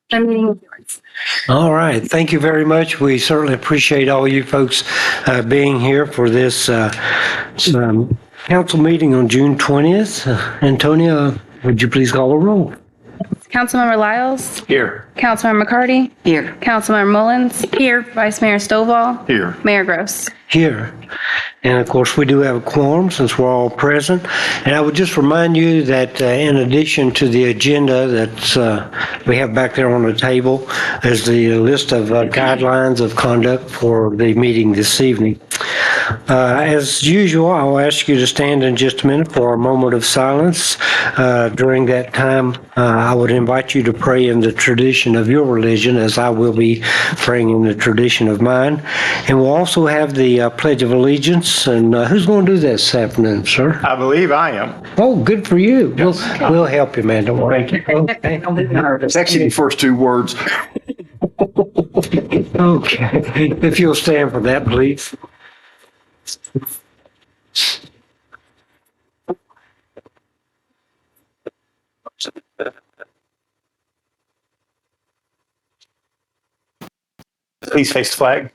The meeting is yours. All right. Thank you very much. We certainly appreciate all you folks being here for this council meeting on June 20th. Antonia, would you please call the roll? Councilmember Lyles. Here. Councilmember McCarty. Here. Councilmember Mullins. Here. Vice Mayor Stovall. Here. Mayor Gross. Here. And of course, we do have a quorum since we're all present. And I would just remind you that in addition to the agenda that we have back there on the table, is the list of guidelines of conduct for the meeting this evening. As usual, I'll ask you to stand in just a minute for a moment of silence. During that time, I would invite you to pray in the tradition of your religion, as I will be praying in the tradition of mine. And we'll also have the Pledge of Allegiance. And who's going to do this afternoon, sir? I believe I am. Oh, good for you. We'll help you, man. Don't worry. Okay. It's actually the first two words. Okay. If you'll stand for that, please. Please face the flag.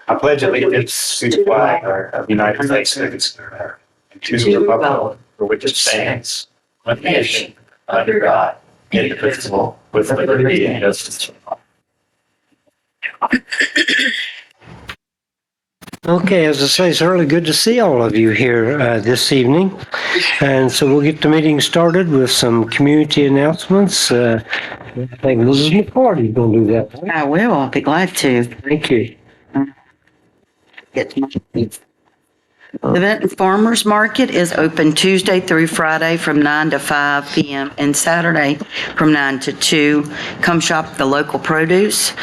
I pledge allegiance to the flag of the United States of America and to the republic for which it stands, one nation, under God, indivisible, with liberty and justice for all. Okay, as I say, it's really good to see all of you here this evening. And so we'll get the meeting started with some community announcements. I think Mrs. McCarty is going to do that. Right? I will. I'll be glad to. Thank you. The Benton Farmers Market is open Tuesday through Friday from 9 to 5 p.m. and Saturday from 9 to 2. Come shop the local produce.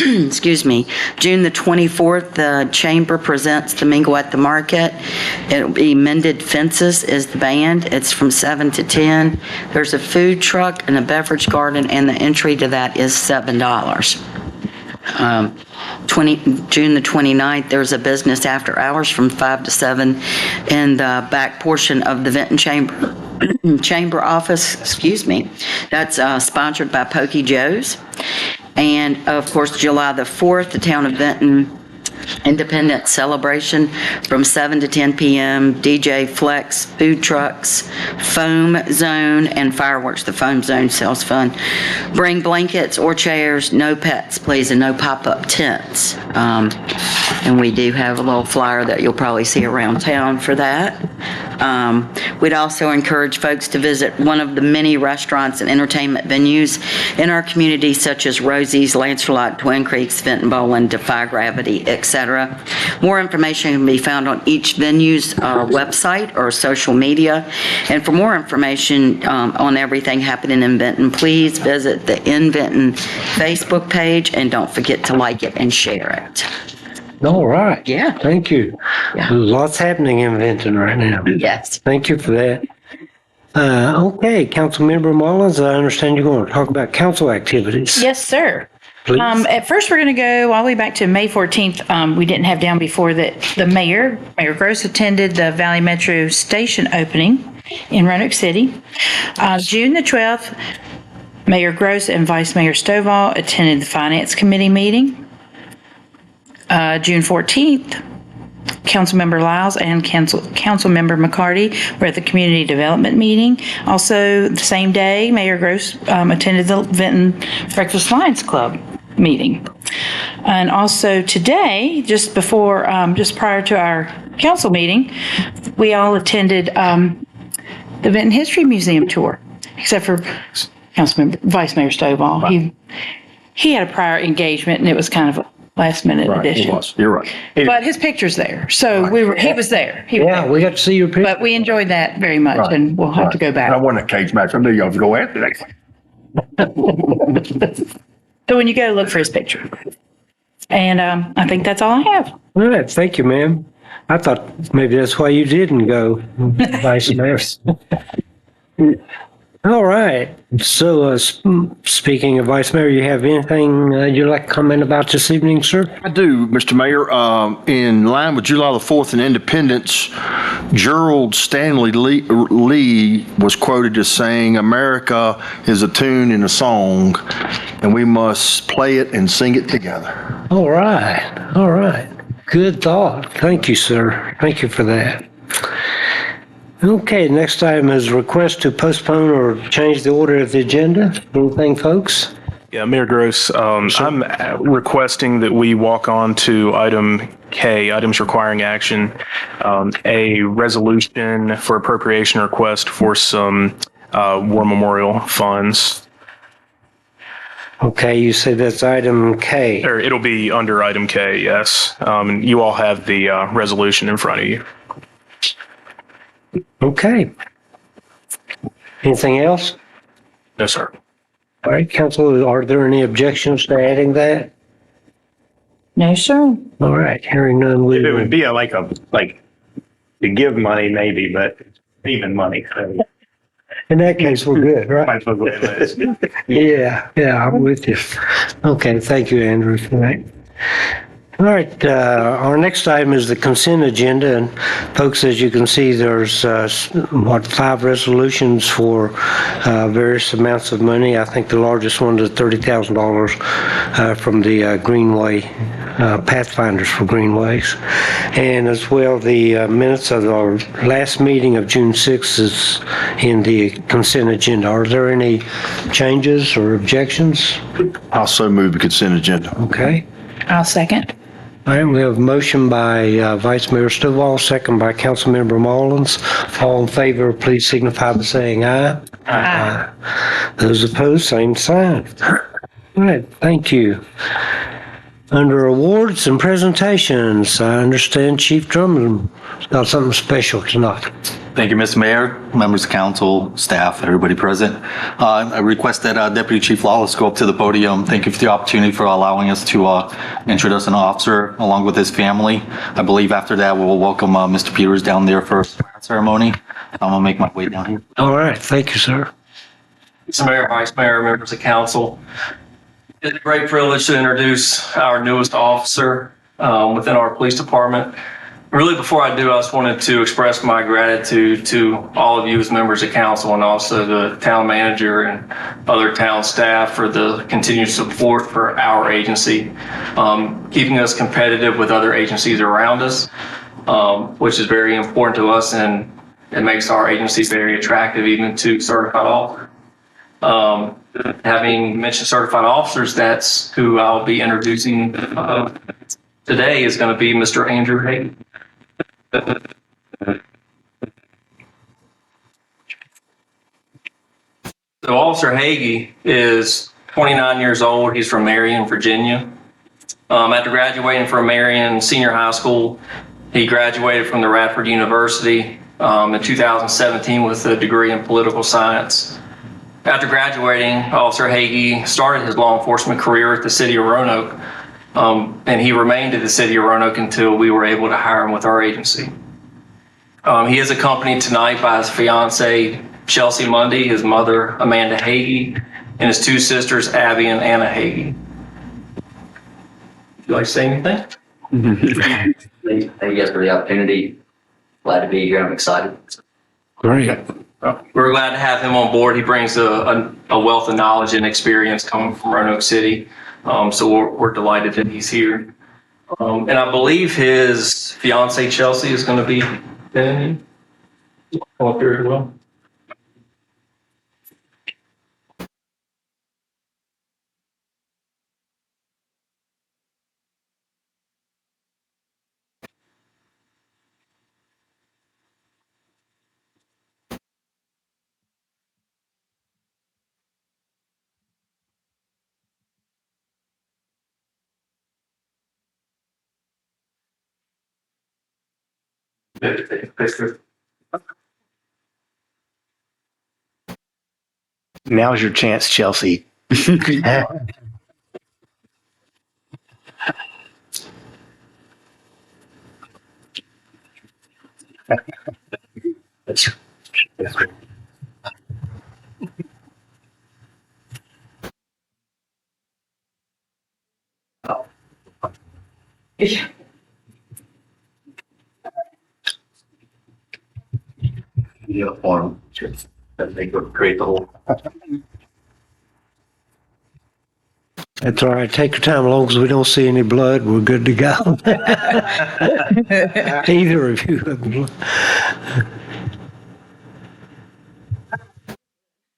Excuse me. June the 24th, the Chamber presents the Mingle at the Market. It'll be Mended Fences is the band. It's from 7 to 10. There's a food truck and a beverage garden, and the entry to that is $7. June the 29th, there's a business after hours from 5 to 7 in the back portion of the Benton Chamber office, excuse me. That's sponsored by Pokey Joe's. And of course, July the 4th, the town of Benton Independence Celebration from 7 to 10 p.m. DJ Flex, food trucks, foam zone, and fireworks. The foam zone sells fun. Bring blankets or chairs, no pets, please, and no pop-up tents. And we do have a little flyer that you'll probably see around town for that. We'd also encourage folks to visit one of the many restaurants and entertainment venues in our community, such as Rosie's, Lancelot, Twin Creeks, Fenton Bowling, Defy Gravity, etc. More information can be found on each venue's website or social media. And for more information on everything happening in Benton, please visit the In Benton Facebook page, and don't forget to like it and share it. All right. Yeah. Thank you. Yeah. Lots happening in Benton right now. Yes. Thank you for that. Okay, Councilmember Mullins, I understand you're going to talk about council activities. Yes, sir. Please. At first, we're going to go all the way back to May 14th. We didn't have down before that the Mayor Gross, attended the Valley Metro Station opening in Roanoke City. June the 12th, Mayor Gross and Vice Mayor Stovall attended the Finance Committee meeting. June 14th, Councilmember Lyles and Councilmember McCarty were at the Community Development meeting. Also, the same day, Mayor Gross attended the Benton Breakfast Lions Club meeting. And also today, just prior to our council meeting, we all attended the Benton History Museum tour, except for Vice Mayor Stovall. He had a prior engagement, and it was kind of a last-minute addition. He was. You're right. But his picture's there, so he was there. Yeah, we got to see your picture. But we enjoyed that very much, Right. and we'll have to go I back. won a cage match. I knew y'all was going after that. So when you go, look for his picture. And I think that's all I have. All right, thank you, ma'am. I thought maybe that's why you didn't go, Vice Mayor. All right. So, speaking of Vice Mayor, you have anything you'd like to comment about this evening, sir? I do, Mr. Mayor. In line with July the 4th and Independence, Gerald Stanley Lee was quoted as saying, "America is a tune and a song, and we must play it and sing it together." All right. All right. Good thought. Thank you, sir. Thank you for that. Okay, next item is request to postpone or change the order of the agenda. Anything, folks? Yeah, Mayor Gross, I'm requesting that we walk on to item K, items requiring action, a resolution for appropriation request for some war memorial funds. Okay, you say that's item K. Or it'll be under item K, yes. And you all have the resolution in front of you. Okay. Anything else? No, sir. All right, council, are there any objections to adding that? No, sir. All right, hearing none, we If it will. would be like to give money maybe, but even money. So In that case, we're good, right? might as well go ahead and let it. Yeah, I'm with you. Okay, thank you, Andrew, for that. All right, our next item is the consent agenda, and folks, as you can see, there's, 5 resolutions for various amounts of money. I think the largest one is $30,000 from the Greenway, Pathfinders for Greenways. And as well, the minutes of our last meeting of June 6th is in the consent agenda. Are there any changes or objections? I'll so move the consent agenda. Okay. I'll second. All right, we have a motion by Vice Mayor Stovall, second by Councilmember Mullins. All in favor, please signify by saying aye. Aye. Those opposed, same sign. All right, thank you. Under awards and presentations, I understand Chief Drummond's got something special tonight. Thank you, Mr. Mayor, members of council, staff, everybody present. I request that Deputy Chief Lawless go up to the podium. Thank you for the opportunity for allowing us to introduce an officer along with his family. I believe after that, we will welcome Mr. Peters down there for a ceremony. I'm gonna make my way down here. All right, thank you, sir. Mr. Mayor, Vice Mayor, members of council. It's a great privilege to introduce our newest officer within our police department. Really, before I do, I just wanted to express my gratitude to all of you as members of council and also the town manager and other town staff for the continued support for our agency, keeping us competitive with other agencies around us, which is very important to us, and it makes our agency very attractive even to certified officers. Having mentioned certified officers, that's who I'll be introducing today is going to be Mr. Andrew Hayden. So Officer Hagee is 29 years old. He's from Marion, Virginia. After graduating from Marion Senior High School, he graduated from the Radford University in 2017 with a degree in political science. After graduating, Officer Hagee started his law enforcement career at the city of Roanoke, and he remained at the city of Roanoke until we were able to hire him with our agency. He is accompanied tonight by his fiancee, Chelsea Mundy, his mother, Amanda Hagee, and his 2 sisters, Abby and Anna Hagee. Would you like to say anything? Thank you guys for the opportunity. Glad to be here. I'm excited. Great. We're glad to have him on board. He brings a wealth of knowledge and experience coming from Roanoke City. So we're delighted that he's here. And I believe his fiancee, Chelsea, is going to be in up here as well. Now's your chance, Chelsea. Uniform. That they could create the whole. That's all right. Take your time. As long as we don't see any blood, we're good to go. Either of you have blood.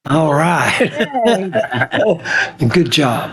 All right. Good job.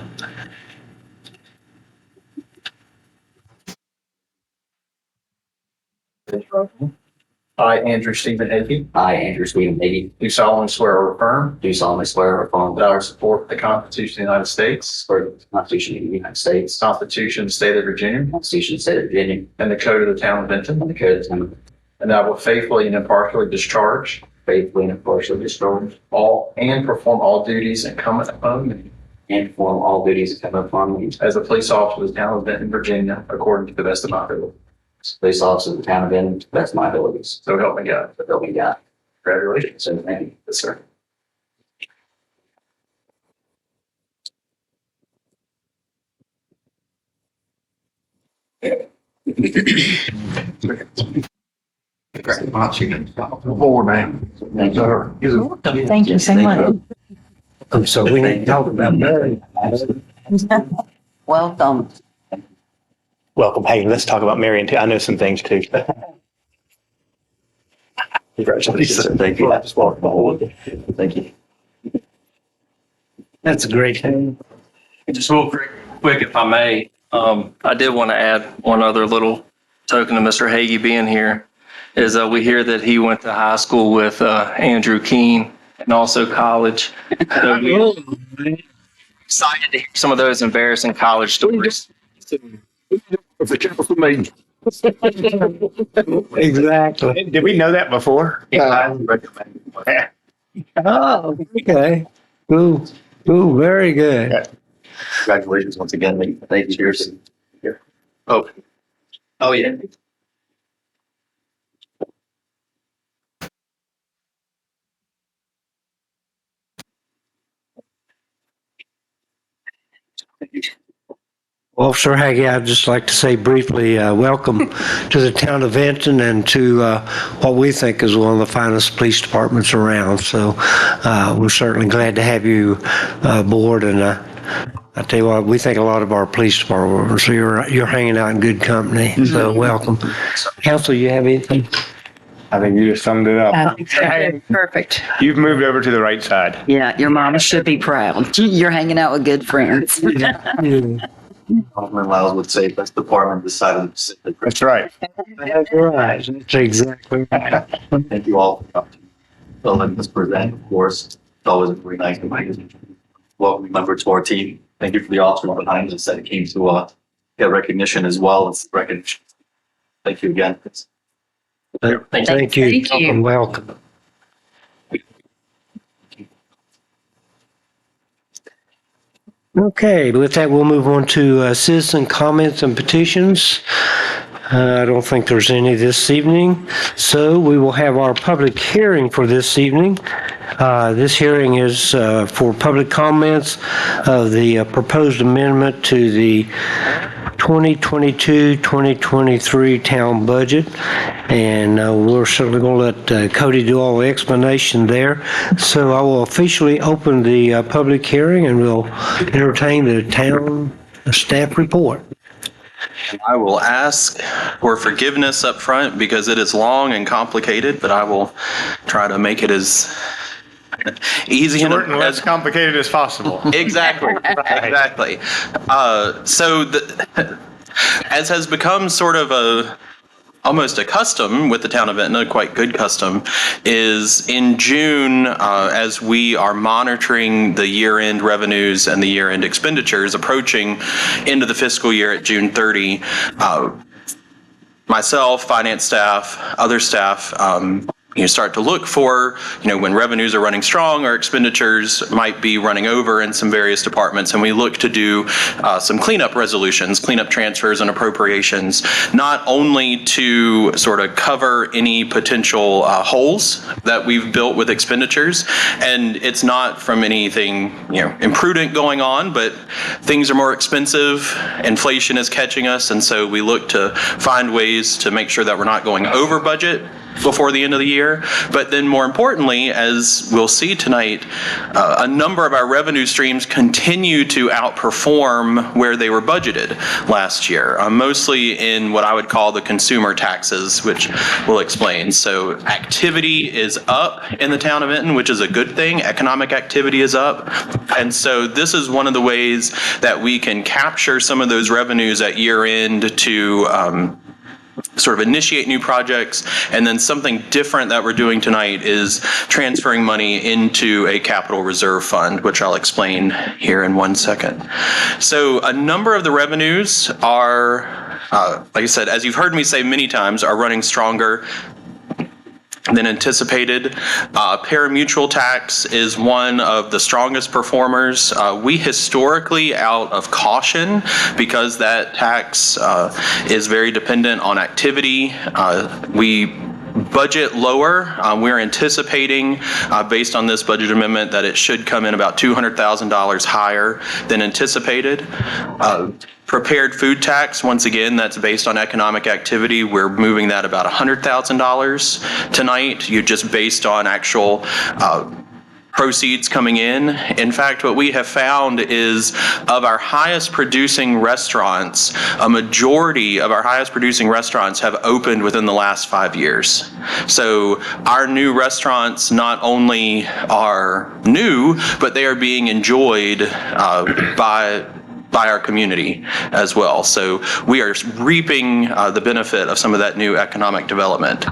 I, Andrew Stephen Hickey, I, Andrew Stephen Hagee, do solemnly swear or affirm do solemnly swear or affirm that I will support the Constitution of the United States, for the Constitution of the United States, the Constitution of the State of Virginia, the Constitution of the State of Virginia, and the Code of the Town of Benton, and the Code of the Town of Benton, and that I will faithfully and impartially discharge faithfully and impartially discharge all and perform all duties incumbent upon me and perform all duties incumbent upon me as a police officer of the Town of Benton, Virginia, according to the best of my ability. as police officer of the Town of Benton to the best of my abilities. So help me God. So help me God. Congratulations. So thank you. Yes, sir. Board, man. Thank you. Thank you so much. So we need to talk about Mary. Welcome. Welcome. Hey, let's talk about Marion too. I know some things too. Congratulations. Thank you. I just walked forward. Thank you. That's a great thing. Just real quick, if I may, I did want to add one other little token to Mr. Hagee being here, is we hear that he went to high school with Andrew Keene and also college. So we're excited to hear some of those embarrassing college stories. Exactly. Did we know that before? Oh, okay. Cool. Cool. Very good. Congratulations once again. Thank you. Cheers. Oh, Oh, yeah. Officer Hagee, I'd just like to say briefly, welcome to the town of Benton and to what we think is one of the finest police departments around. So we're certainly glad to have you aboard. And I tell you what, we think a lot of our police department. So you're hanging out in good company. So welcome. Council, you have anything? I think you just summed it up. Perfect. You've moved over to the right side. Yeah, your mama should be proud. You're hanging out with good friends. Alderman Lyles would say best department this side of the Pacific. That's right. That's right. That's exactly right. Thank you all for the opportunity to let us present, of course. It's always very nice to welcome member to our team. Thank you for the officer behind us that came to get recognition as well as recognition. Thank you again. Thank you. Thank you. And welcome. Okay, with that, we'll move on to citizen comments and petitions. I don't think there's any this evening, so we will have our public hearing for this evening. This hearing is for public comments of the proposed amendment to the 2022-2023 town budget, and we're certainly going to let Cody do all the explanation there. So I will officially open the public hearing, and we'll entertain the town staff report. I will ask for forgiveness up front because it is long and complicated, but I will try to make it as easy and Short and less complicated as possible. Exactly. Exactly. As has become sort of almost a custom with the town of Benton, a quite good custom, is in June, as we are monitoring the year-end revenues and the year-end expenditures approaching into the fiscal year at June 30, myself, finance staff, other staff, you start to look for, when revenues are running strong or expenditures might be running over in some various departments. And we look to do some cleanup resolutions, cleanup transfers and appropriations, not only to sort of cover any potential holes that we've built with expenditures. And it's not from anything, imprudent going on, but things are more expensive. Inflation is catching us. And so we look to find ways to make sure that we're not going over budget before the end of the year. But then more importantly, as we'll see tonight, a number of our revenue streams continue to outperform where they were budgeted last year, mostly in what I would call the consumer taxes, which we'll explain. So activity is up in the town of Benton, which is a good thing. Economic activity is up. And so this is one of the ways that we can capture some of those revenues at year end to sort of initiate new projects. And then something different that we're doing tonight is transferring money into a capital reserve fund, which I'll explain here in 1 second. So a number of the revenues are, like I said, as you've heard me say many times, are running stronger than anticipated. Parimutuel tax is one of the strongest performers. We historically, out of caution, because that tax is very dependent on activity, we budget lower. We're anticipating, based on this budget amendment, that it should come in about $200,000 higher than anticipated. Prepared food tax, once again, that's based on economic activity. We're moving that about $100,000 tonight. You just based on actual proceeds coming in. In fact, what we have found is of our highest producing restaurants, a majority of our highest producing restaurants have opened within the last 5 years. So our new restaurants not only are new, but they are being enjoyed by our community as well. So we are reaping the benefit of some of that new economic development.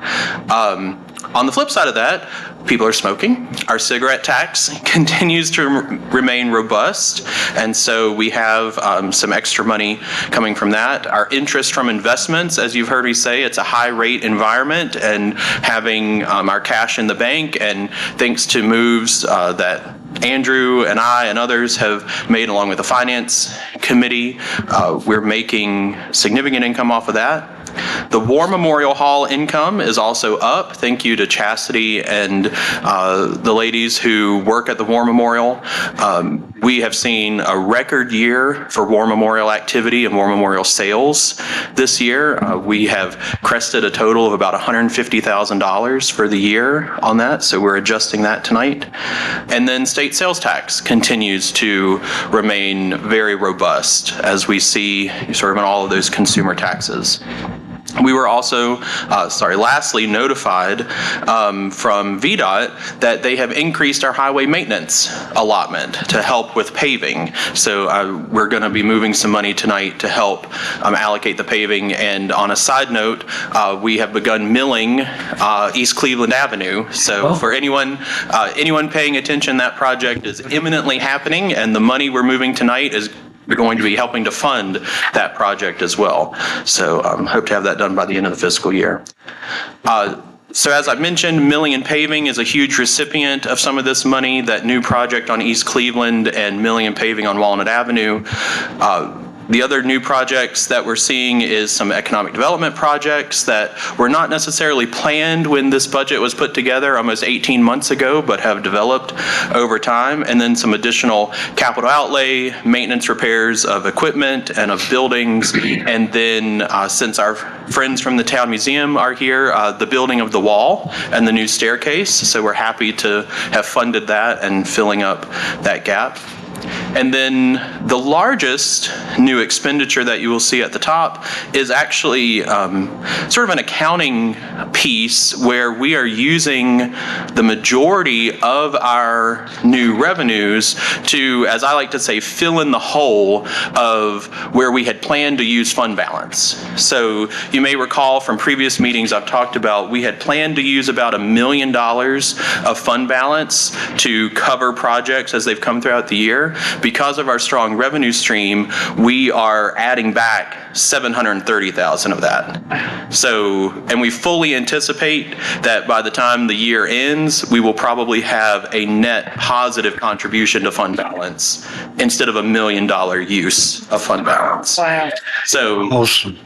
On the flip side of that, people are smoking. Our cigarette tax continues to remain robust, and so we have some extra money coming from that. Our interest from investments, as you've heard me say, it's a high rate environment, and having our cash in the bank, and thanks to moves that Andrew and I and others have made along with the Finance Committee, we're making significant income off of that. The War Memorial Hall income is also up. Thank you to Chastity and the ladies who work at the War Memorial. We have seen a record year for War Memorial activity and War Memorial sales this year. We have crested a total of about $150,000 for the year on that, so we're adjusting that tonight. And then state sales tax continues to remain very robust, as we see sort of in all of those consumer taxes. We were also, lastly, notified from VDOT that they have increased our highway maintenance allotment to help with paving. So we're going to be moving some money tonight to help allocate the paving. And on a side note, we have begun milling East Cleveland Avenue. So for anyone paying attention, that project is imminently happening, and the money we're moving tonight is we're going to be helping to fund that project as well. So hope to have that done by the end of the fiscal year. So as I mentioned, milling and paving is a huge recipient of some of this money. That new project on East Cleveland and milling and paving on Walnut Avenue. The other new projects that we're seeing is some economic development projects that were not necessarily planned when this budget was put together almost 18 months ago, but have developed over time. And then some additional capital outlay, maintenance repairs of equipment and of buildings. And then since our friends from the Town Museum are here, the building of the wall and the new staircase. So we're happy to have funded that and filling up that gap. And then the largest new expenditure that you will see at the top is actually sort of an accounting piece where we are using the majority of our new revenues to, as I like to say, fill in the hole of where we had planned to use fund balance. So you may recall from previous meetings I've talked about we had planned to use about $1 million of fund balance to cover projects as they've come throughout the year. because of our strong revenue stream, we are adding back 730,000 of that. So, and we fully anticipate that by the time the year ends, we will probably have a net positive contribution to fund balance instead of $1 million use of fund balance. Wow. So Awesome.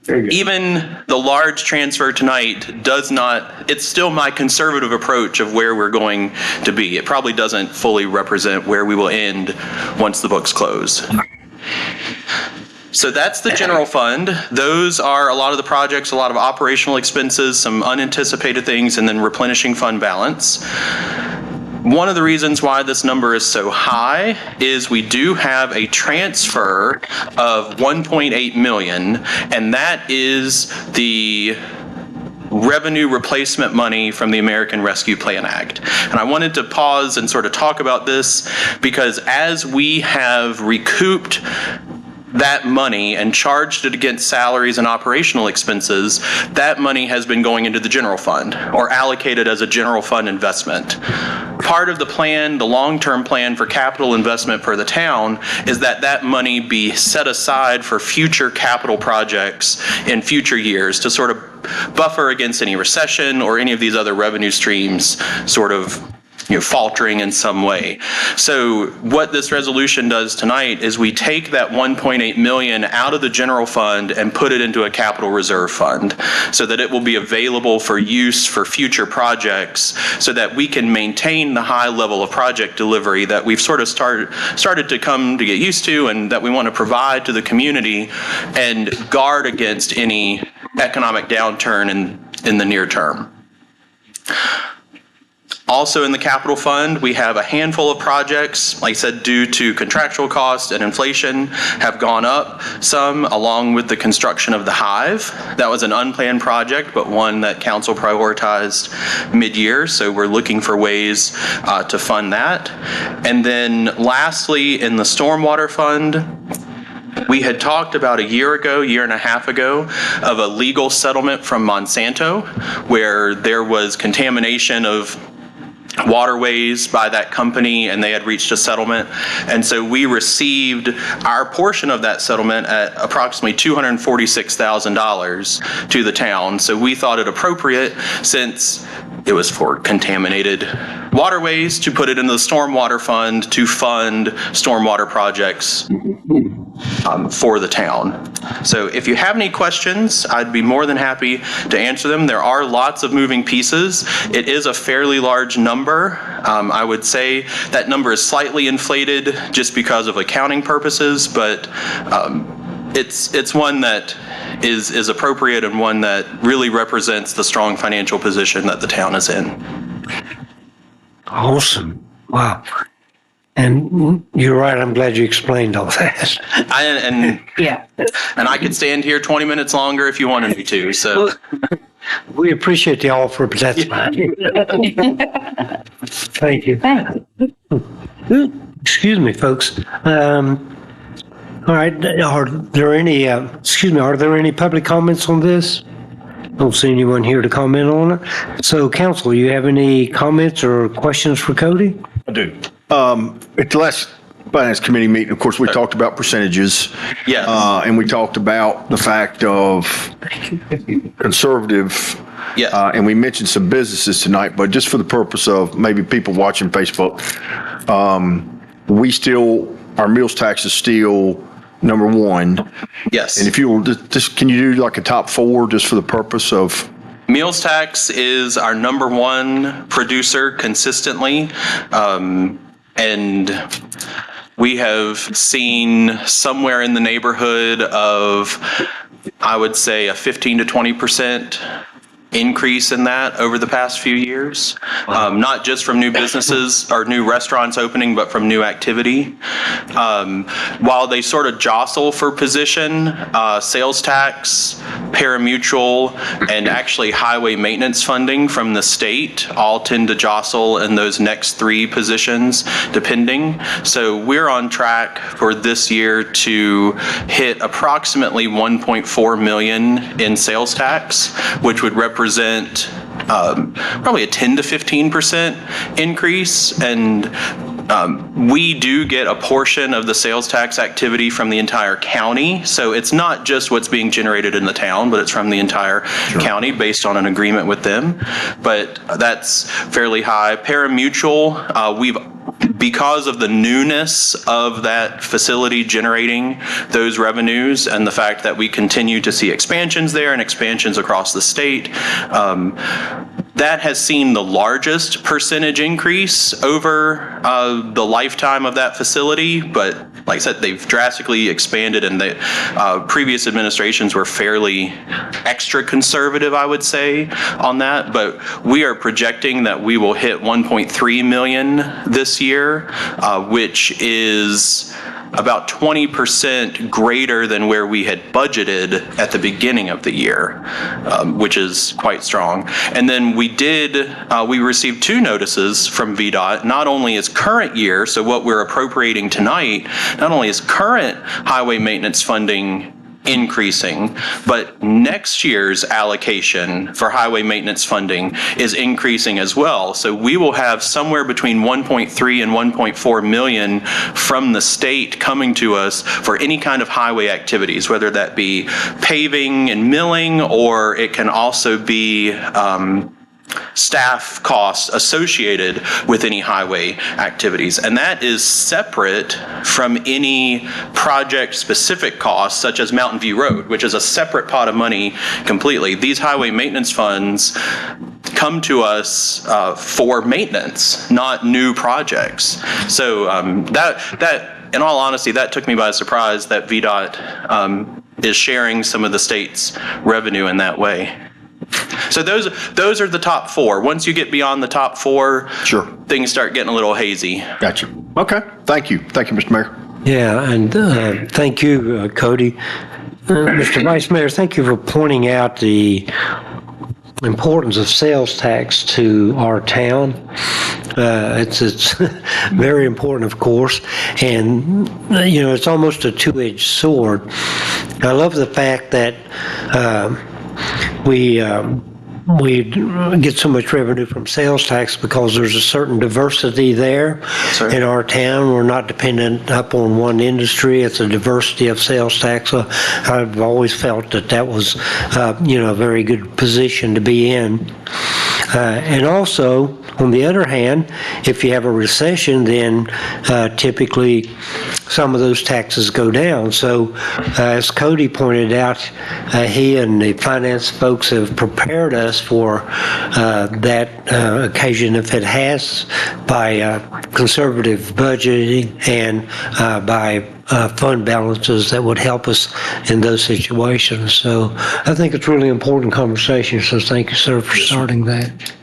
even the large transfer tonight does not, it's still my conservative approach of where we're going to be. It probably doesn't fully represent where we will end once the books close. So that's the general fund. Those are a lot of the projects, a lot of operational expenses, some unanticipated things, and then replenishing fund balance. One of the reasons why this number is so high is we do have a transfer of 1.8 million, and that is the revenue replacement money from the American Rescue Plan Act. And I wanted to pause and sort of talk about this because as we have recouped that money and charged it against salaries and operational expenses, that money has been going into the general fund or allocated as a general fund investment. Part of the plan, the long-term plan for capital investment for the town, is that that money be set aside for future capital projects in future years to sort of buffer against any recession or any of these other revenue streams sort of faltering in some way. So what this resolution does tonight is we take that 1.8 million out of the general fund and put it into a capital reserve fund so that it will be available for use for future projects so that we can maintain the high level of project delivery that we've sort of started to come to get used to and that we want to provide to the community and guard against any economic downturn in the near term. Also in the capital fund, we have a handful of projects, like I said, due to contractual costs and inflation have gone up some, along with the construction of the Hive. That was an unplanned project, but one that council prioritized mid-year, so we're looking for ways to fund that. And then lastly, in the stormwater fund, we had talked about a year and a half ago, of a legal settlement from Monsanto, where there was contamination of waterways by that company and they had reached a settlement. And so we received our portion of that settlement at approximately $246,000 to the town. So we thought it appropriate, since it was for contaminated waterways, to put it into the stormwater fund to fund stormwater projects for the town. So if you have any questions, I'd be more than happy to answer them. There are lots of moving pieces. It is a fairly large number. I would say that number is slightly inflated just because of accounting purposes, but it's one that is appropriate and one that really represents the strong financial position that the town is in. Awesome. Wow. And you're right, I'm glad you explained all that. And I could stand here 20 minutes longer if you wanted me to, so. We appreciate the offer, but that's fine. Thank you. Excuse me, folks. All right, are there any public comments on this? Don't see anyone here to comment on it. So council, you have any comments or questions for Cody? I do. At the last Finance Committee meeting, of course, we talked about percentages. Yes. And we talked about the fact of conservative. Yes. And we mentioned some businesses tonight, but just for the purpose of maybe people watching Facebook, our meals tax is still number one. Yes. And if you will, just can you do like a top four just for the purpose of? Meals tax is our number one producer consistently. And we have seen somewhere in the neighborhood of, I would say, a 15 to 20% increase in that over the past few years, not just from new businesses or new restaurants opening, but from new activity. While they sort of jostle for position, sales tax, parimutuel, and actually highway maintenance funding from the state all tend to jostle in those next three positions, depending. So we're on track for this year to hit approximately 1.4 million in sales tax, which would represent probably a 10 to 15% increase. And We do get a portion of the sales tax activity from the entire county. So it's not just what's being generated in the town, but it's from the entire county based on an agreement with them. But that's fairly high. Parimutuel, because of the newness of that facility generating those revenues and the fact that we continue to see expansions there and expansions across the state, that has seen the largest percentage increase over the lifetime of that facility. But like I said, they've drastically expanded, and the previous administrations were fairly extra conservative, I would say, on that. But we are projecting that we will hit 1.3 million this year, which is about 20% greater than where we had budgeted at the beginning of the year, which is quite strong. And then we received 2 notices from VDOT, not only is current year, so what we're appropriating tonight, not only is current highway maintenance funding increasing, but next year's allocation for highway maintenance funding is increasing as well. So we will have somewhere between 1.3 and 1.4 million from the state coming to us for any kind of highway activities, whether that be paving and milling, or it can also be staff costs associated with any highway activities. And that is separate from any project-specific costs, such as Mountain View Road, which is a separate pot of money completely. These highway maintenance funds come to us for maintenance, not new projects. So that, in all honesty, that took me by surprise that VDOT is sharing some of the state's revenue in that way. So those are the top 4. Once you get beyond the top 4, Sure. things start getting a little hazy. Gotcha. Okay. Thank you. Thank you, Mr. Mayor. Yeah, and thank you, Cody. Mr. Vice Mayor, thank you for pointing out the importance of sales tax to our town. It's very important, of course, and it's almost a two-edged sword. I love the fact that we get so much revenue from sales tax because there's a certain diversity there in our town. We're not dependent upon one industry. It's a diversity of sales tax. So I've always felt that was, a very good position to be in. And also, on the other hand, if you have a recession, then typically some of those taxes go down. So as Cody pointed out, he and the finance folks have prepared us for that occasion if it has, by conservative budgeting and by fund balances that would help us in those situations. So I think it's really important conversation. So thank you, sir, for starting that.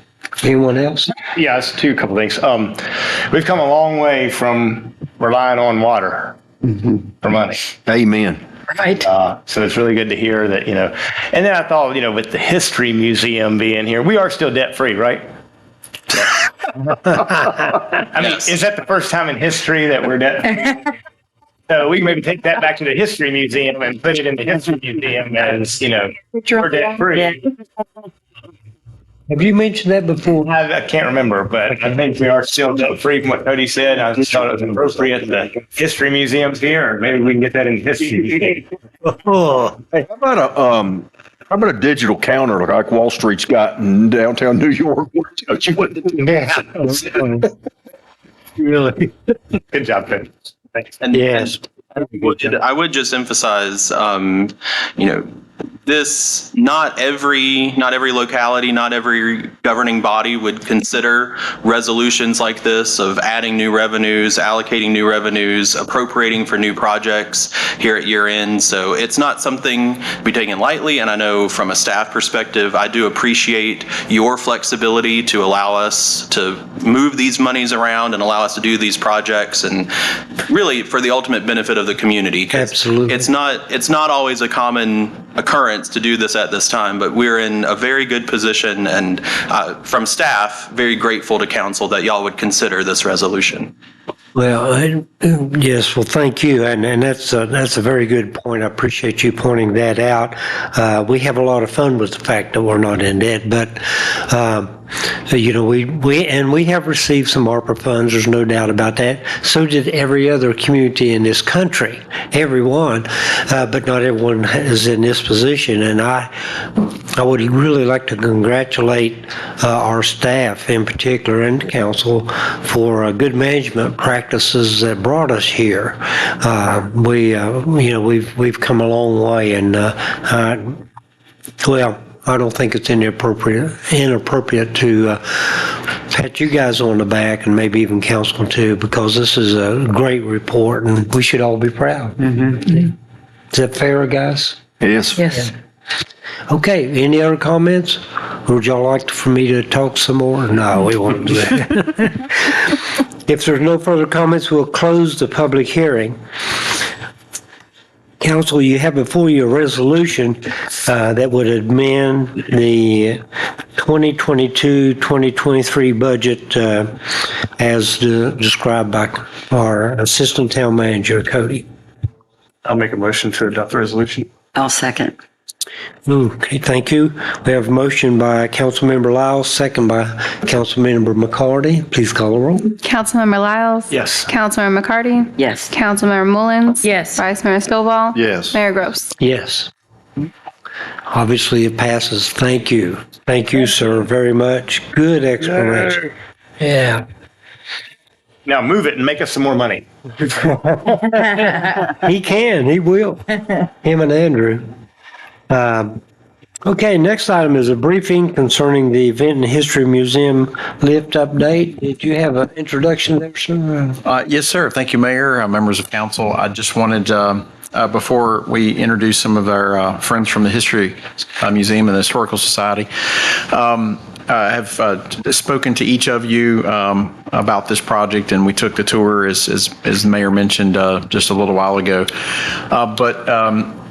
Anyone else? Yeah, it's a couple things. We've come a long way from relying on water for money. Amen. Right. So it's really good to hear that, and then I thought, with the History Museum being here, we are still debt free, right? I mean, is that the first time in history that we're debt free? So we can maybe take that back to the History Museum and put it in the History Museum as, we're debt free. Have you mentioned that before? I can't remember, but I think we are still debt free from what Cody said. I just thought it was appropriate. The History Museum's here, or maybe we can get that in the History Museum. Hey, how about a digital counter like Wall Street's got in downtown New York? Really? Good job, Ben. Thanks. And Yes. I would just emphasize, this, not every locality, not every governing body would consider resolutions like this of adding new revenues, allocating new revenues, appropriating for new projects here at year end. So it's not something to be taken lightly. And I know from a staff perspective, I do appreciate your flexibility to allow us to move these monies around and allow us to do these projects, and really for the ultimate benefit of the community. Absolutely. It's not always a common occurrence to do this at this time, but we're in a very good position, and from staff, very grateful to council that y'all would consider this resolution. Well, yes, well, thank you, and that's a very good point. I appreciate you pointing that out. We have a lot of fun with the fact that we're not in debt, but we have received some ARPA funds, there's no doubt about that. So did every other community in this country, everyone, but not everyone is in this position. And I would really like to congratulate our staff in particular and council for good management practices that brought us here. We've come a long way, and I don't think it's inappropriate to pat you guys on the back and maybe even council too, because this is a great report and we should all be proud. Mm-hmm. Is that fair, guys? It is. Yes. Okay, any other comments? Or would y'all like for me to talk some more? No, we won't do that. If there's no further comments, we'll close the public hearing. Council, you have before you a resolution that would amend the 2022-2023 budget as described by our Assistant Town Manager, Cody. I'll make a motion to adopt the resolution. I'll second. Okay, thank you. We have a motion by Councilmember Lyles, second by Councilmember McCarty. Please call the roll. Councilmember Lyles. Yes. Councilmember McCarty. Yes. Councilmember Mullins. Yes. Vice Mayor Stovall. Yes. Mayor Gross. Yes. Obviously, it passes. Thank you. Thank you, sir, very much. Good explanation. Yeah. Now move it and make us some more money. He can, he will. Him and Andrew. Okay, next item is a briefing concerning the Event and History Museum lift update. Did you have an introduction there, sir? Yes, sir. Thank you, Mayor, members of council. I just wanted, before we introduce some of our friends from the History Museum and the Historical Society, I have spoken to each of you about this project, and we took the tour, as the mayor mentioned just a little while ago.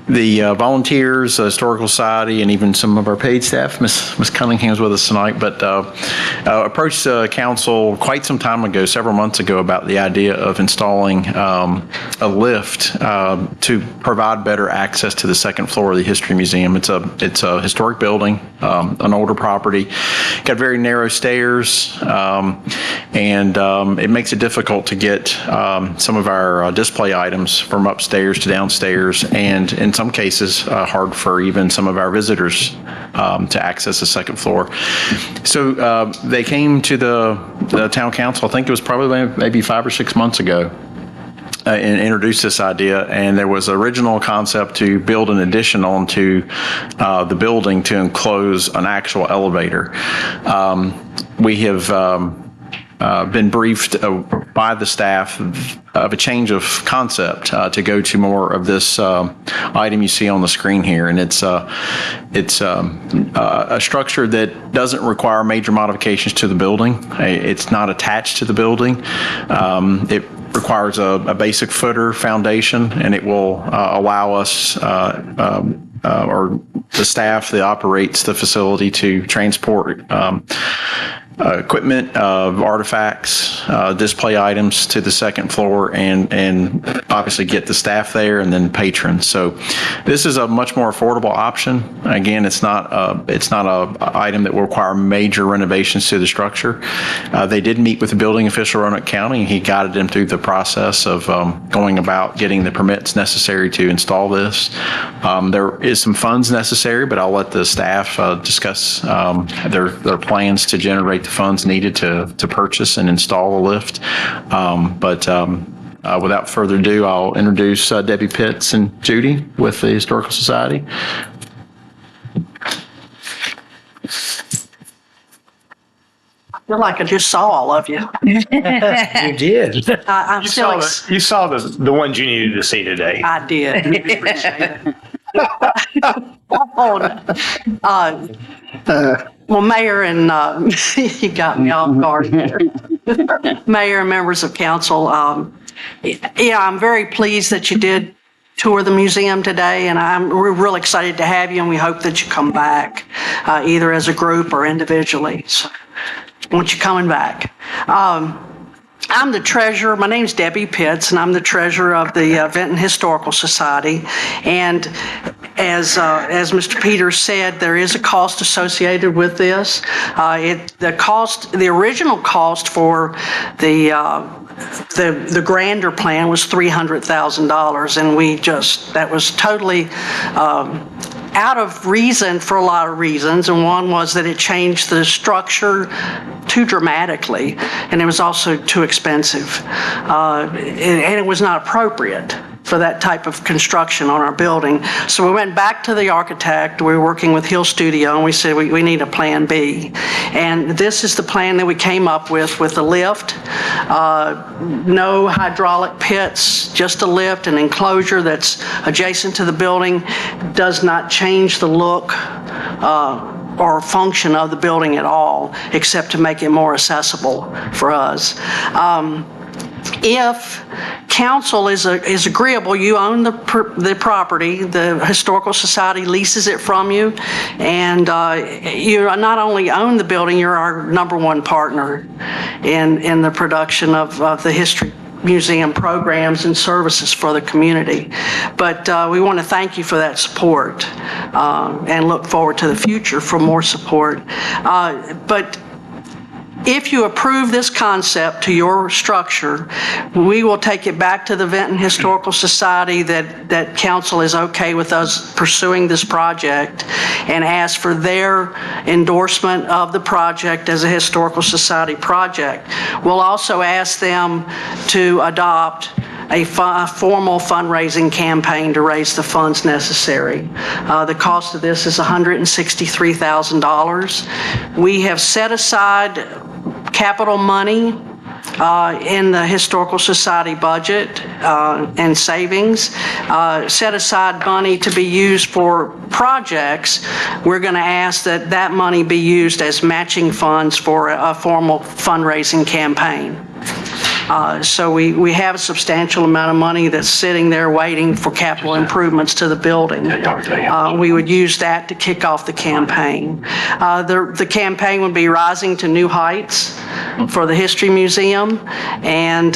The volunteers, the Historical Society, and even some of our paid staff, Miss Cunningham's with us tonight, but approached council quite some time ago, several months ago, about the idea of installing a lift to provide better access to the second floor of the History Museum. It's a historic building, an older property, got very narrow stairs, and it makes it difficult to get some of our display items from upstairs to downstairs, and in some cases hard for even some of our visitors to access the second floor. So they came to the town council, I think it was probably maybe 5 or 6 months ago, and introduced this idea. And there was original concept to build an addition onto the building to enclose an actual elevator. We have been briefed by the staff of a change of concept to go to more of this item you see on the screen here, and it's a structure that doesn't require major modifications to the building. It's not attached to the building. It requires a basic footer foundation, and it will allow us or the staff that operates the facility to transport equipment, artifacts, display items to the second floor, and obviously get the staff there and then patrons. So this is a much more affordable option. Again, it's not a item that will require major renovations to the structure. They did meet with the building official, Roanoke County, and he guided them through the process of going about getting the permits necessary to install this. There is some funds necessary, but I'll let the staff discuss their plans to generate the funds needed to purchase and install a lift. Without further ado, I'll introduce Debbie Pitts and Judy with the Historical Society. I feel like I just saw all of you. You did. I'm You still saw the ones you needed to see today. I did. Appreciate it. Well, Mayor and you got me off guard there. Mayor and members of council, I'm very pleased that you did tour the museum today, and we're really excited to have you, and we hope that you come back either as a group or individually. So, once you're coming back. I'm the treasurer. My name's Debbie Pitts, and I'm the treasurer of the Vinton Historical Society. And As Mr. Peters said, there is a cost associated with this. The original cost for the grander plan was $300,000, and that was totally out of reason for a lot of reasons, and one was that it changed the structure too dramatically, and it was also too expensive, and it was not appropriate for that type of construction on our building. So we went back to the architect. We were working with Hill Studio, and we said we need a plan B. And this is the plan that we came up with a lift, no hydraulic pits, just a lift, an enclosure that's adjacent to the building, does not change the look or function of the building at all, except to make it more accessible for us. If council is agreeable, you own the property, the Historical Society leases it from you, and you not only own the building, you're our #1 partner in the production of the History Museum programs and services for the community. But we want to thank you for that support and look forward to the future for more support. But if you approve this concept to your structure, we will take it back to the Vinton Historical Society that council is okay with us pursuing this project and ask for their endorsement of the project as a Historical Society project. We'll also ask them to adopt a formal fundraising campaign to raise the funds necessary. The cost of this is $163,000. We have set aside capital money in the Historical Society budget and savings, set aside money to be used for projects. We're going to ask that money be used as matching funds for a formal fundraising campaign. So we have a substantial amount of money that's sitting there waiting for capital improvements to the building. We would use that to kick off the campaign. The campaign would be Rising to New Heights for the History Museum. And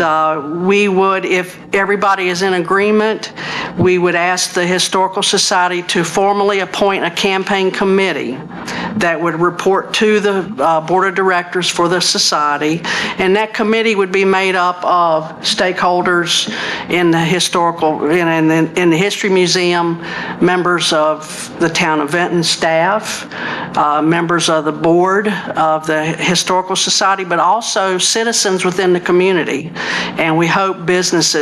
we would, if everybody is in agreement, we would ask the Historical Society to formally appoint a campaign committee that would report to the board of directors for the society. And that committee would be made up of stakeholders in the in the History Museum, members of the town of Vinton staff, members of the board of the Historical Society, but also citizens within the community. And we hope business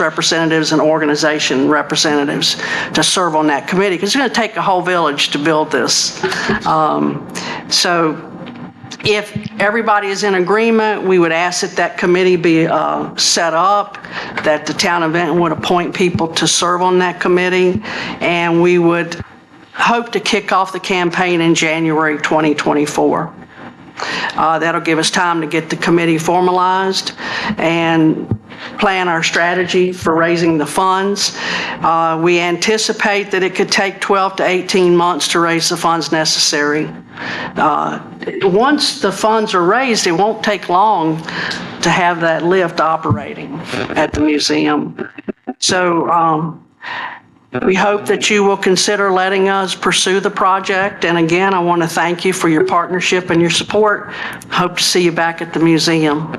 representatives and organization representatives to serve on that committee, because it's going to take a whole village to build this. So if everybody is in agreement, we would ask that committee be set up, that the town of Vinton would appoint people to serve on that committee, and we would hope to kick off the campaign in January 2024. That'll give us time to get the committee formalized and plan our strategy for raising the funds. We anticipate that it could take 12 to 18 months to raise the funds necessary. Once the funds are raised, it won't take long to have that lift operating at the museum. So we hope that you will consider letting us pursue the project. And again, I want to thank you for your partnership and your support. Hope to see you back at the museum.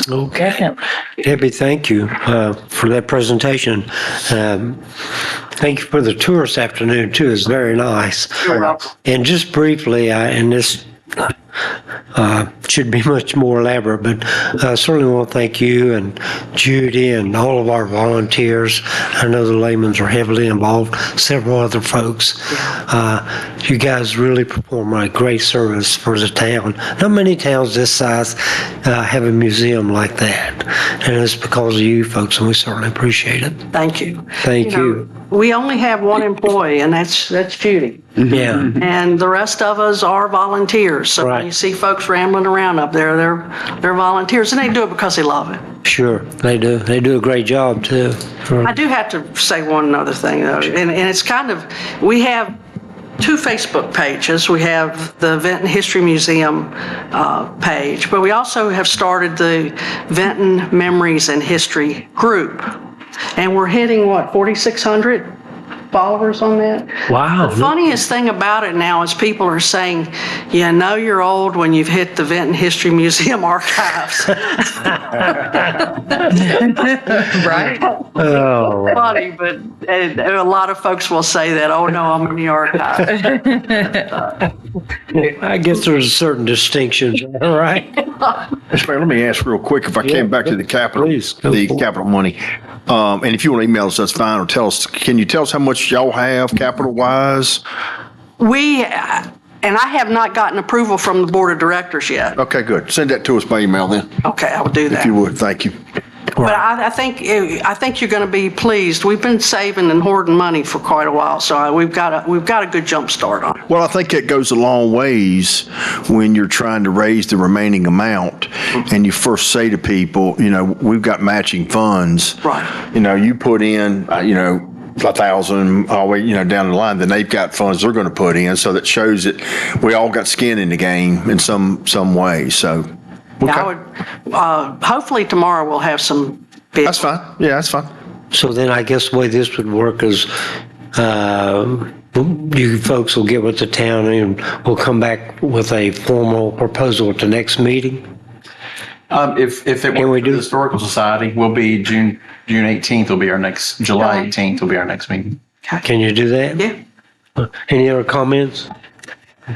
Okay. Debbie, thank you for that presentation. Thank you for the tour this afternoon, too. It's very nice. You're welcome. And just briefly, and this should be much more elaborate, but I certainly want to thank you and Judy and all of our volunteers. I know the Laymans are heavily involved, several other folks. You guys really perform a great service for the town. Not many towns this size have a museum like that, and it's because of you folks, and we certainly appreciate it. Thank you. Thank you. We only have one employee, and that's Judy. Yeah. And the rest of us are volunteers. So Right. when you see folks rambling around up there, they're volunteers, and they do it because they love it. Sure, they do. They do a great job, too. I do have to say one other thing, though, and it's kind of, we have two Facebook pages. We have the Vinton History Museum page, but we also have started the Vinton Memories and History group. And we're hitting, 4,600 followers on that. Wow. The funniest thing about it now is people are saying, you know you're old when you've hit the Vinton History Museum archives. Right? Oh, Funny, but a lot of folks will say that, oh no, I'm in the archive. I guess there's certain distinctions, all right? Mr. Mayor, let me ask real quick, if I Yeah, can, back to the capital, please, go the for it. capital money. And if you want to email us, that's fine, or tell us, can you tell us how much y'all have capital-wise? We, and I have not gotten approval from the board of directors yet. Okay, good. Send that to us by email then, Okay, I will do that. if you would. Thank you. But I think you're going to be pleased. We've been saving and hoarding money for quite a while, so we've got a good jump start on it. Well, I think it goes a long ways when you're trying to raise the remaining amount and you first say to people, you know, we've got matching funds. Right. You know, you put in, you know, 1,000 all the way, you know, down the line, then they've got funds they're going to put in. So that shows that we all got skin in the game in some way. So, I would, hopefully tomorrow we'll have some bids. that's fine. Yeah, that's fine. So then I guess the way this would work is you folks will get with the town and we'll come back with a formal proposal at the next meeting. If it Can we were do- the Historical Society, will be June 18th will be our next, July 18th will be our next meeting. Can you do that? Yeah. Any other comments?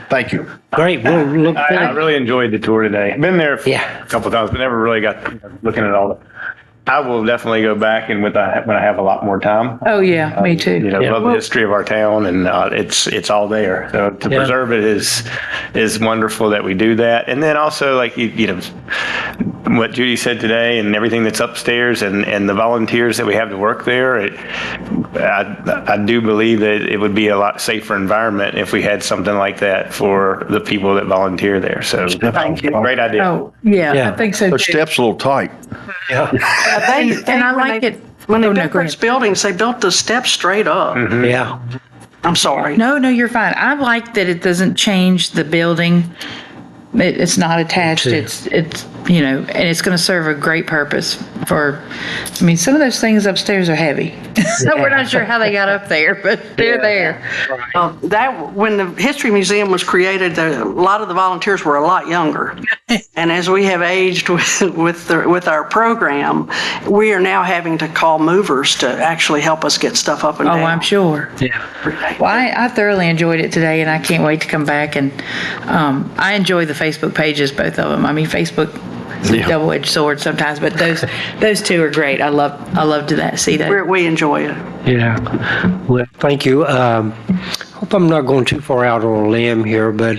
Thank you. Great, we'll look I forward. really enjoyed the tour today. Been there Yeah. a couple of times, but never really got looking at all the. I will definitely go back and when I have a lot more time. Oh, yeah, me too. You know, Yeah. love the history of our town, and it's all there. So to Yeah. preserve it is wonderful that we do that. And then also, like you know, what Judy said today, and everything that's upstairs, and the volunteers that we have to work there. I do believe that it would be a lot safer environment if we had something like that for the people that volunteer there. So Thank you. great idea. Oh, yeah, Yeah. I think so Those too. steps a little tight. And I like it. When they Oh, no, built go those ahead. buildings, they built the steps straight up. Yeah. I'm sorry. No, you're fine. I like that it doesn't change the building. It's not attached. too. It's, you know, and it's going to serve a great purpose for, I mean, some of those things upstairs are heavy. So we're not sure how they got up there, but they're there. When the History Museum was created, a lot of the volunteers were a lot younger. And as we have aged with our program, we are now having to call movers to actually help us get stuff up and Oh, down. I'm sure. Yeah. Well, I thoroughly enjoyed it today, and I can't wait to come back. And I enjoy the Facebook pages, both of them. I mean, Facebook is a double-edged sword sometimes, but those two are great. I love to see that. We enjoy it. Yeah. Well, thank you. Hope I'm not going too far out on a limb here, but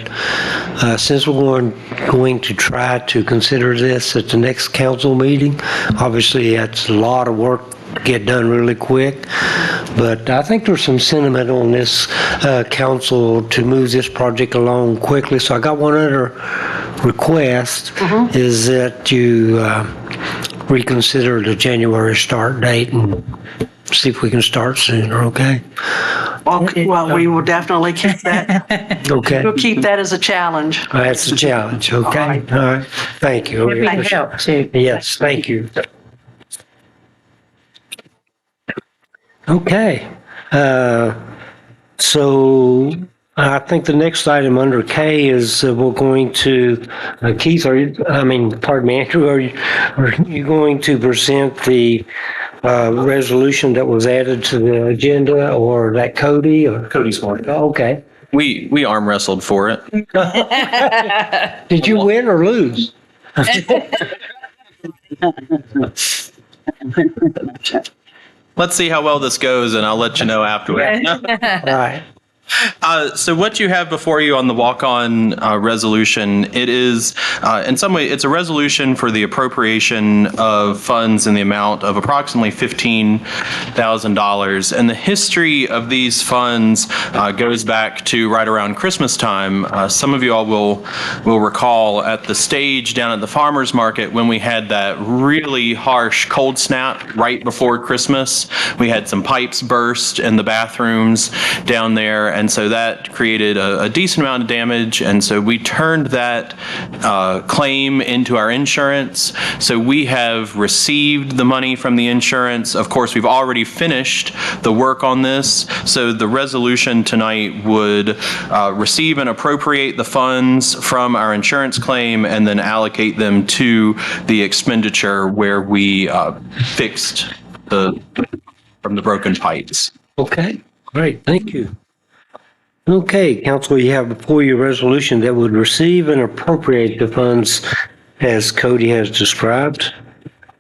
since we're going to try to consider this at the next council meeting, obviously that's a lot of work to get done really quick. But I think there's some sentiment on this council to move this project along quickly. So I got one other request is that you reconsider the January start date and see if we can start sooner, okay? Well, we will definitely keep that. Okay. We'll keep that as a challenge. That's a challenge, okay? All right. Thank you. Happy to help, too. Yes, thank you. Okay. So I think the next item under K is we're going to, Keith, pardon me, Andrew, are you going to present the resolution that was added to the agenda, or that Cody? Or Cody's going. Okay. We arm wrestled for it. Did you win or lose? Let's see how well this goes, and I'll let you know afterward. All right. So what you have before you on the walk-on resolution, it is, in some way, it's a resolution for the appropriation of funds in the amount of approximately $15,000. And the history of these funds goes back to right around Christmas time. Some of you all will recall at the stage down at the farmer's market when we had that really harsh cold snap right before Christmas. We had some pipes burst in the bathrooms down there, and so that created a decent amount of damage, and so we turned that claim into our insurance. So we have received the money from the insurance. Of course, we've already finished the work on this, so the resolution tonight would receive and appropriate the funds from our insurance claim and then allocate them to the expenditure where we fixed from the broken pipes. Okay, great, thank you. Okay, council, you have before you a resolution that would receive and appropriate the funds as Cody has described.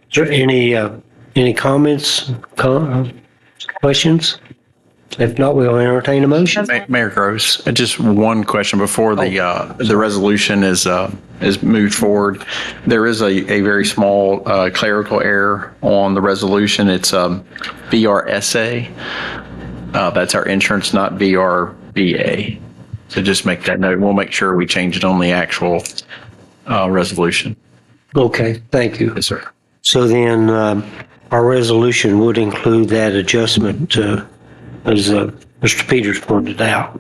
Is there any comments, questions? If not, we'll entertain a motion. Mayor Gross, just one question before the resolution is moved forward. There is a very small clerical error on the resolution. It's VRSA. That's our insurance, not VRBA. So just make that note. We'll make sure we change it on the actual resolution. Okay, thank you. Yes, sir. So then our resolution would include that adjustment as Mr. Peters pointed out.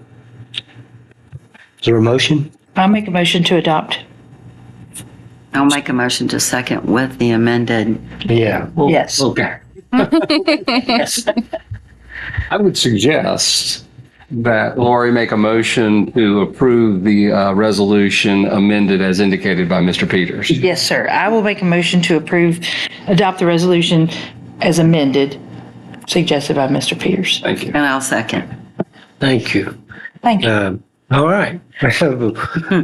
Is there a motion? I'll make a motion to adopt. I'll make a motion to second with the amended. Yeah. Yes. Okay. I would suggest that Lori make a motion to approve the resolution amended as indicated by Mr. Peters. Yes, sir. I will make a motion to adopt the resolution as amended, suggested by Mr. Peters. Thank you. And I'll second. Thank you. Thank you. All right. I have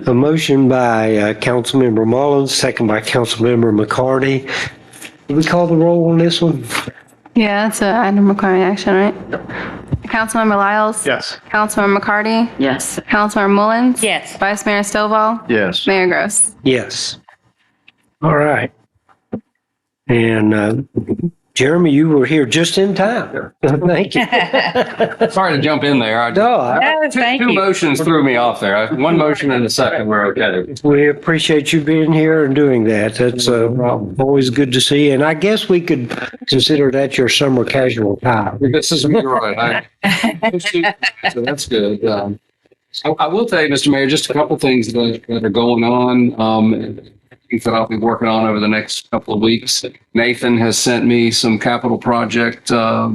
a motion by Councilmember Mullins, second by Councilmember McCarty. Did we call the roll on this one? Yeah, it's an item requiring action, right? Councilmember Lyles? Yes. Councilmember McCarty? Yes. Councilmember Mullins? Yes. Vice Mayor Stovall? Yes. Mayor Gross? Yes. All right. And Jeremy, you were here just in time. Thank you. Sorry to jump in there. Thank Two you. motions threw me off there. One motion and a second were okay. We appreciate you being here and doing that. That's always good to see. And I guess we could consider that your summer casual time. This is right. So that's good. I will tell you, Mr. Mayor, just a couple things that are going on. Things that I'll be working on over the next couple of weeks. Nathan has sent me some capital project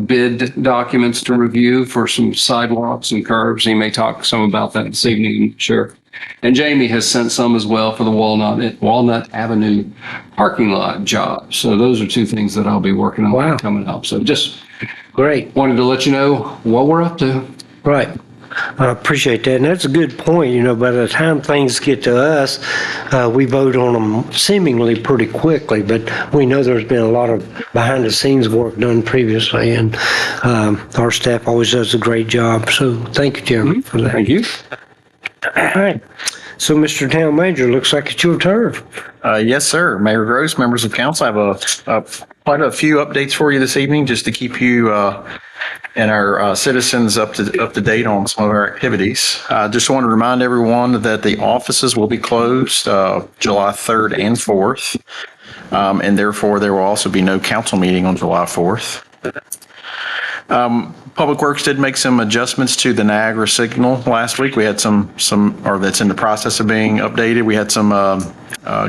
bid documents to review for some sidewalks and curbs. He may talk some about that this evening, I'm sure. And Jamie has sent some as well for the Walnut Avenue parking lot job. So those are two things that I'll be working on coming up. So just great. Wanted to let you know what we're up to. Right. I appreciate that. And that's a good point. You know, by the time things get to us, we vote on them seemingly pretty quickly, but we know there's been a lot of behind the scenes work done previously, and our staff always does a great job. So thank you, Jeremy, for that. Thank you. All right. So, Mr. Town Manager, looks like it's your turn. Yes, sir. Mayor Gross, members of council, I have quite a few updates for you this evening just to keep you and our citizens up to date on some of our activities. I just want to remind everyone that the offices will be closed July 3rd and 4th, and therefore there will also be no council meeting on July 4th. Public Works did make some adjustments to the Niagara signal last week. We had some, or that's in the process of being updated. We had some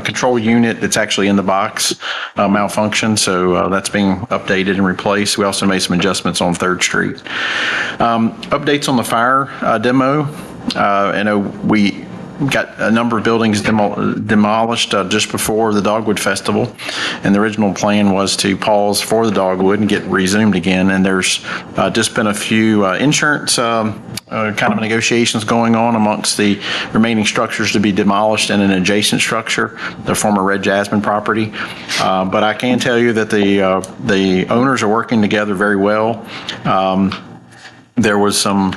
control unit that's actually in the box malfunction, so that's being updated and replaced. We also made some adjustments on 3rd Street. Updates on the fire demo. I know we got a number of buildings demolished just before the Dogwood Festival, and the original plan was to pause for the Dogwood and get resumed again. And there's just been a few insurance kind of negotiations going on amongst the remaining structures to be demolished and an adjacent structure, the former Red Jasmine property. But I can tell you that the owners are working together very well. There was some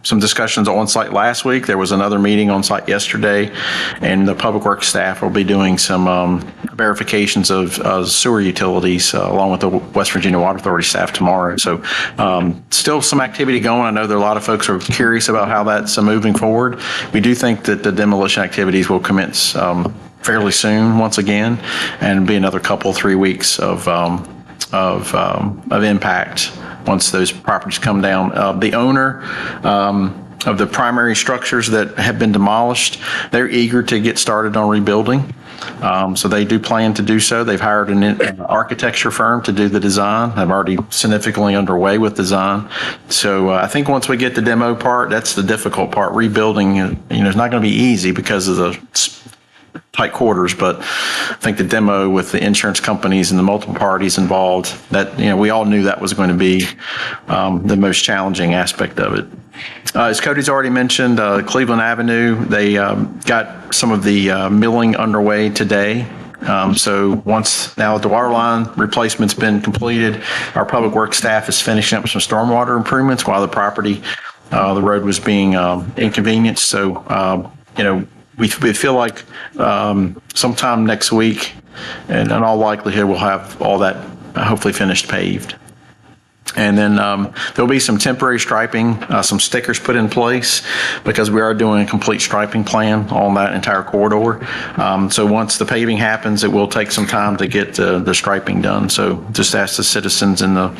discussions on site last week. There was another meeting on site yesterday, and the Public Works staff will be doing some verifications of sewer utilities along with the West Virginia Water Authority staff tomorrow. So still some activity going. I know there are a lot of folks who are curious about how that's moving forward. We do think that the demolition activities will commence fairly soon once again, and be another 3 weeks of impact once those properties come down. The owner the primary structures that have been demolished. They're eager to get started on rebuilding. So they do plan to do so. They've hired an architecture firm to do the design. They've already significantly underway with design. So I think once we get the demo part, that's the difficult part. Rebuilding, it's not going to be easy because of the tight quarters, but I think the demo with the insurance companies and the multiple parties involved, that, we all knew that was going to be the most challenging aspect of it. As Cody's already mentioned, Cleveland Avenue, they got some of the milling underway today. So once now the water line replacement's been completed, our public works staff is finishing up some stormwater improvements while the road was being inconvenienced. So, we feel like sometime next week, and in all likelihood, we'll have all that hopefully finished paved. And then there'll be some temporary striping, some stickers put in place because we are doing a complete striping plan on that entire corridor. So once the paving happens, it will take some time to get the striping done. So just ask the citizens and the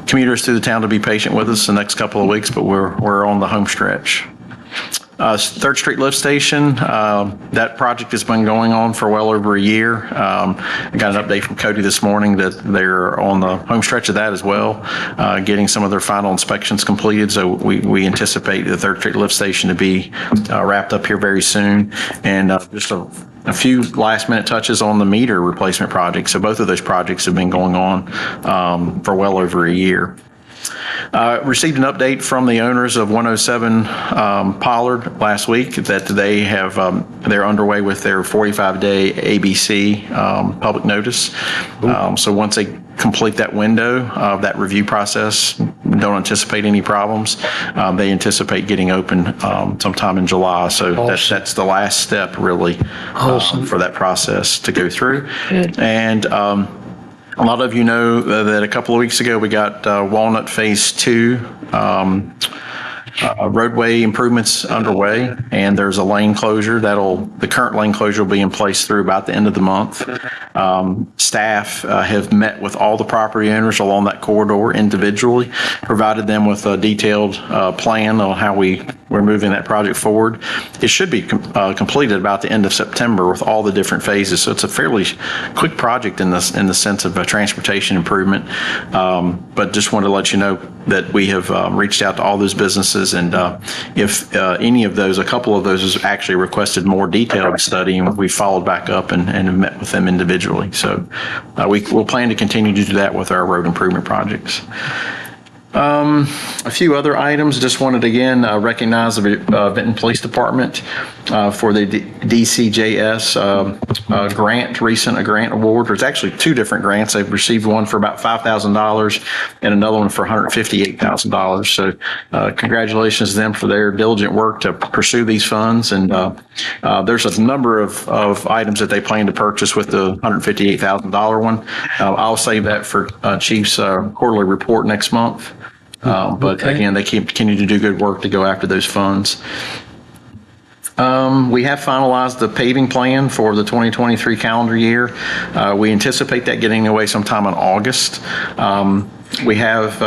commuters through the town to be patient with us the next couple of weeks, but we're on the home stretch. 3rd Street Lift Station, that project has been going on for well over a year. I got an update from Cody this morning that they're on the home stretch of that as well, getting some of their final inspections completed. So we anticipate the 3rd Street Lift Station to be wrapped up here very soon. And just a few last minute touches on the meter replacement project. So both of those projects have been going on for well over a year. Received an update from the owners of 107 Pollard last week that they have they're underway with their 45-day ABC public notice. So once they complete that window of that review process, don't anticipate any problems. They anticipate getting open sometime in July. So that's the last step really for that process to go through. And a lot of you know that a couple of weeks ago we got Walnut Phase 2 roadway improvements underway, and there's a lane closure the current lane closure will be in place through about the end of the month. Staff have met with all the property owners along that corridor individually, provided them with a detailed plan on how we're moving that project forward. It should be completed about the end of September with all the different phases. So it's a fairly quick project in the sense of a transportation improvement. But just wanted to let you know that we have reached out to all those businesses, and if any of those, a couple of those has actually requested more detailed study, and we followed back up and have met with them individually. So we'll plan to continue to do that with our road improvement projects. A few other items. Just wanted to again recognize the Benton Police Department for the DCJS recent grant award. There's actually 2 different grants. They've received one for about $5,000 and another one for $158,000. So congratulations to them for their diligent work to pursue these funds. And there's a number of items that they plan to purchase with the $158,000 one. I'll save that for Chief's quarterly report next month. But again, they continue to do good work to go after those funds. We have finalized the paving plan for the 2023 calendar year. We anticipate that getting away sometime in August. We have,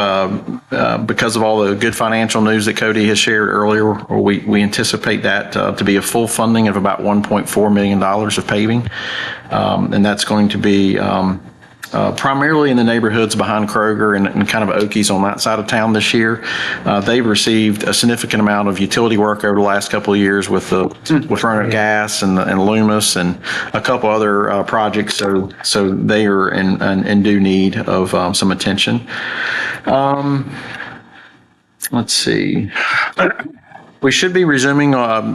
because of all the good financial news that Cody has shared earlier, we anticipate that to be a full funding of about $1.4 million of paving. And that's going to be primarily in the neighborhoods behind Kroger and kind of Okies on that side of town this year. They've received a significant amount of utility work over the last couple of years with Roanoke Gas and Loomis and a couple other projects. So they are in due need of some attention. Let's see. We should be resuming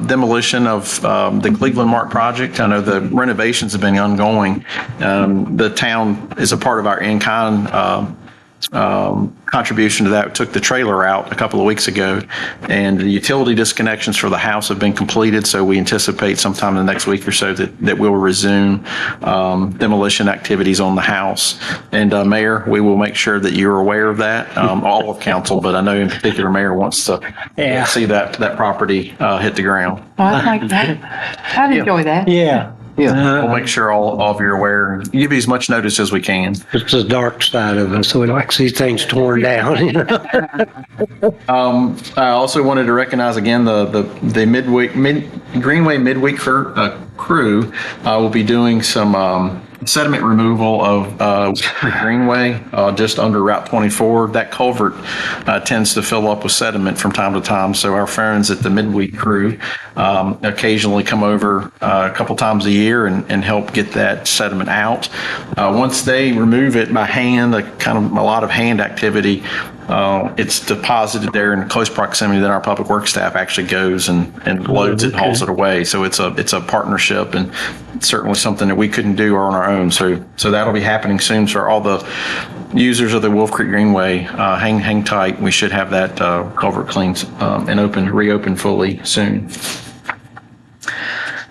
demolition of the Cleveland Mart project. I know the renovations have been ongoing. The town is a part of our in-kind contribution to that. We took the trailer out a couple of weeks ago, and the utility disconnections for the house have been completed. So we anticipate sometime in the next week or so that we'll resume demolition activities on the house. And Mayor, we will make sure that you're aware of that, all of council, but I know in particular Mayor wants to see that property hit the ground. Oh, I like that. I'd enjoy that. Yeah. Yeah, we'll make sure all of you are aware and give you as much notice as we can. It's the dark side of us, so we like to see things torn down. You know? I also wanted to recognize again the Greenway midweek crew will be doing some sediment removal of Greenway just under Route 24. That culvert tends to fill up with sediment from time to time, so our friends at the midweek crew occasionally come over a couple times a year and help get that sediment out. Once they remove it by hand, a lot of hand activity, it's deposited there in close proximity that our public works staff actually goes and loads it and hauls it away. So it's a partnership and certainly something that we couldn't do on our own. So that'll be happening soon. So all the users of the Wolf Creek Greenway, hang tight. We should have that culvert cleaned and reopened fully soon.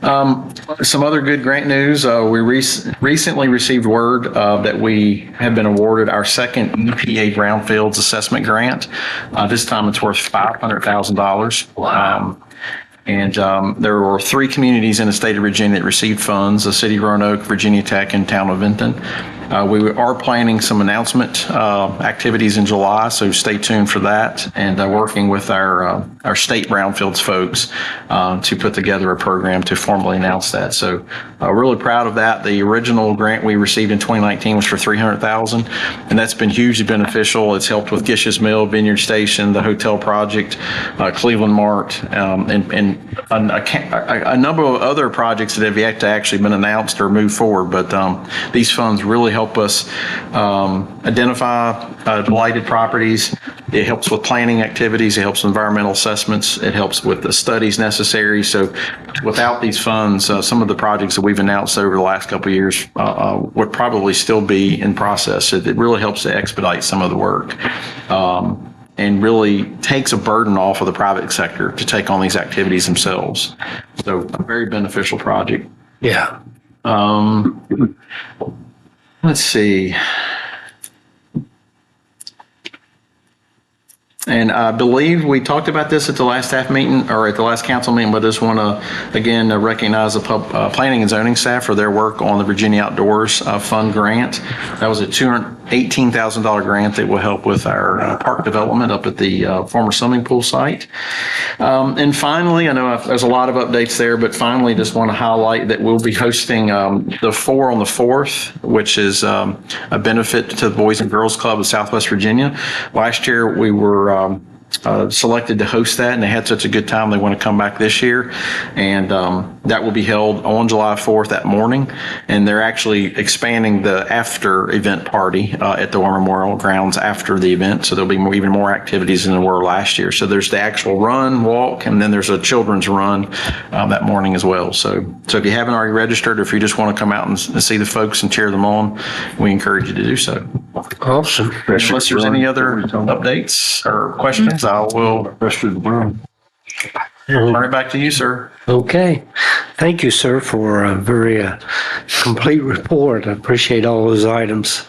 Some other good grant news. We recently received word that we have been awarded our second EPA Brownfields Assessment Grant. This time it's worth $500,000. Wow. And there were 3 communities in the state of Virginia that received funds: the City of Roanoke, Virginia Tech, and Town of Vinton. We are planning some announcement activities in July, so stay tuned for that. And working with our state brownfields folks to put together a program to formally announce that. So really proud of that. The original grant we received in 2019 was for $300,000, and that's been hugely beneficial. It's helped with Gish's Mill, Vineyard Station, the hotel project, Cleveland Mart, and a number of other projects that have yet to actually been announced or moved forward. But these funds really help us identify blighted properties. It helps with planning activities. It helps with environmental assessments. It helps with the studies necessary. So without these funds, some of the projects that we've announced over the last couple of years would probably still be in process. It really helps to expedite some of the work. And really takes a burden off of the private sector to take on these activities themselves. So a very beneficial project. Yeah. Let's see. And I believe we talked about this at the last staff meeting or at the last council meeting, but I just want to, again, recognize the planning and zoning staff for their work on the Virginia Outdoors Fund grant. That was a $218,000 grant that will help with our park development up at the former swimming pool site. And finally, I know there's a lot of updates there, but finally just want to highlight that we'll be hosting the 4 on the 4th, which is a benefit to the Boys and Girls Club of Southwest Virginia. Last year, we were selected to host that, and they had such a good time they want to come back this year. And that will be held on July 4th that morning, and they're actually expanding the after event party at the War Memorial Grounds after the event, so there'll be even more activities than there were last year. So there's the actual run, walk, and then there's a children's run that morning as well. So if you haven't already registered, or if you just want to come out and see the folks and cheer them on, we encourage you to do so. Awesome. Unless there's any other updates or questions, I will turn it back to you, sir. Okay. Thank you, sir, for a very complete report. I appreciate all those items.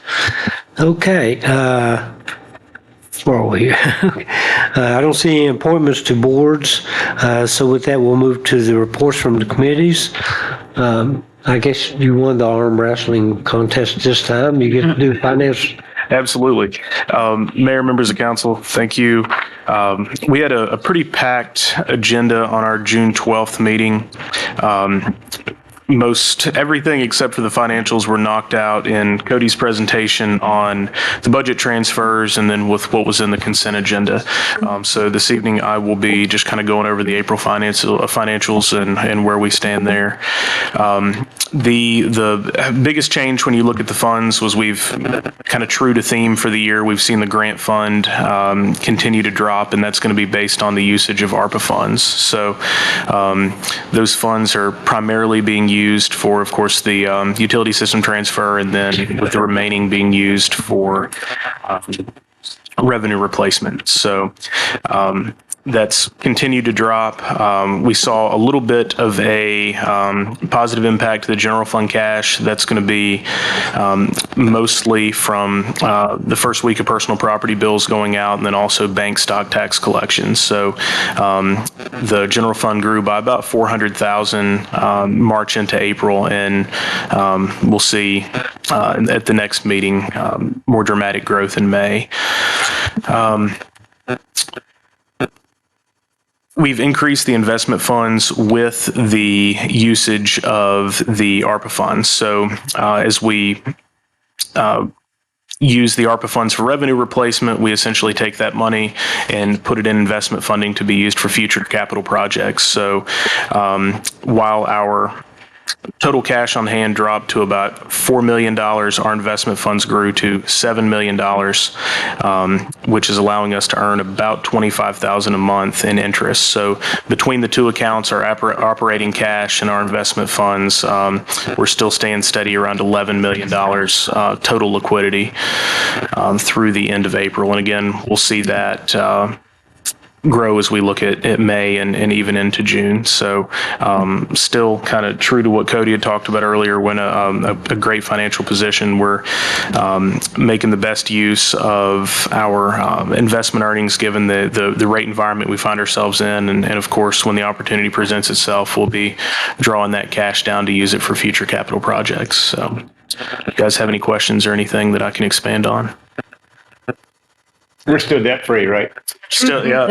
Okay. Where are we here? I don't see any appointments to boards. So with that, we'll move to the reports from the committees. I guess you won the arm wrestling contest this time. You get to do finance. Absolutely. Mayor, members of council, thank you. We had a pretty packed agenda on our June 12th meeting. Most everything except for the financials were knocked out in Cody's presentation on the budget transfers and then with what was in the consent agenda. So this evening I will be just kind of going over the April financials and where we stand there. The biggest change when you look at the funds was we've kind of true to theme for the year. We've seen the grant fund continue to drop, and that's going to be based on the usage of ARPA funds. So those funds are primarily being used for, of course, the utility system transfer, and then with the remaining being used for revenue replacement. So that's continued to drop. We saw a little bit of a positive impact to the general fund cash. That's going to be mostly from the first week of personal property bills going out, and then also bank stock tax collections. So the general fund grew by about 400,000 March into April, and we'll see at the next meeting more dramatic growth in May. We've increased the investment funds with the usage of the ARPA funds. So as we use the ARPA funds for revenue replacement, we essentially take that money and put it in investment funding to be used for future capital projects. So while our total cash on hand dropped to about $4 million, our investment funds grew to $7 million, which is allowing us to earn about $25,000 a month in interest. So between the two accounts, our operating cash and our investment funds, we're still staying steady around $11 million total liquidity through the end of April. And again, we'll see that grow as we look at May and even into June. So still kind of true to what Cody had talked about earlier, when a great financial position. We're making the best use of our investment earnings given the rate environment we find ourselves in. And of course, when the opportunity presents itself, we'll be drawing that cash down to use it for future capital projects. So you guys have any questions or anything that I can expand on? We're still debt free, right? Still, yeah.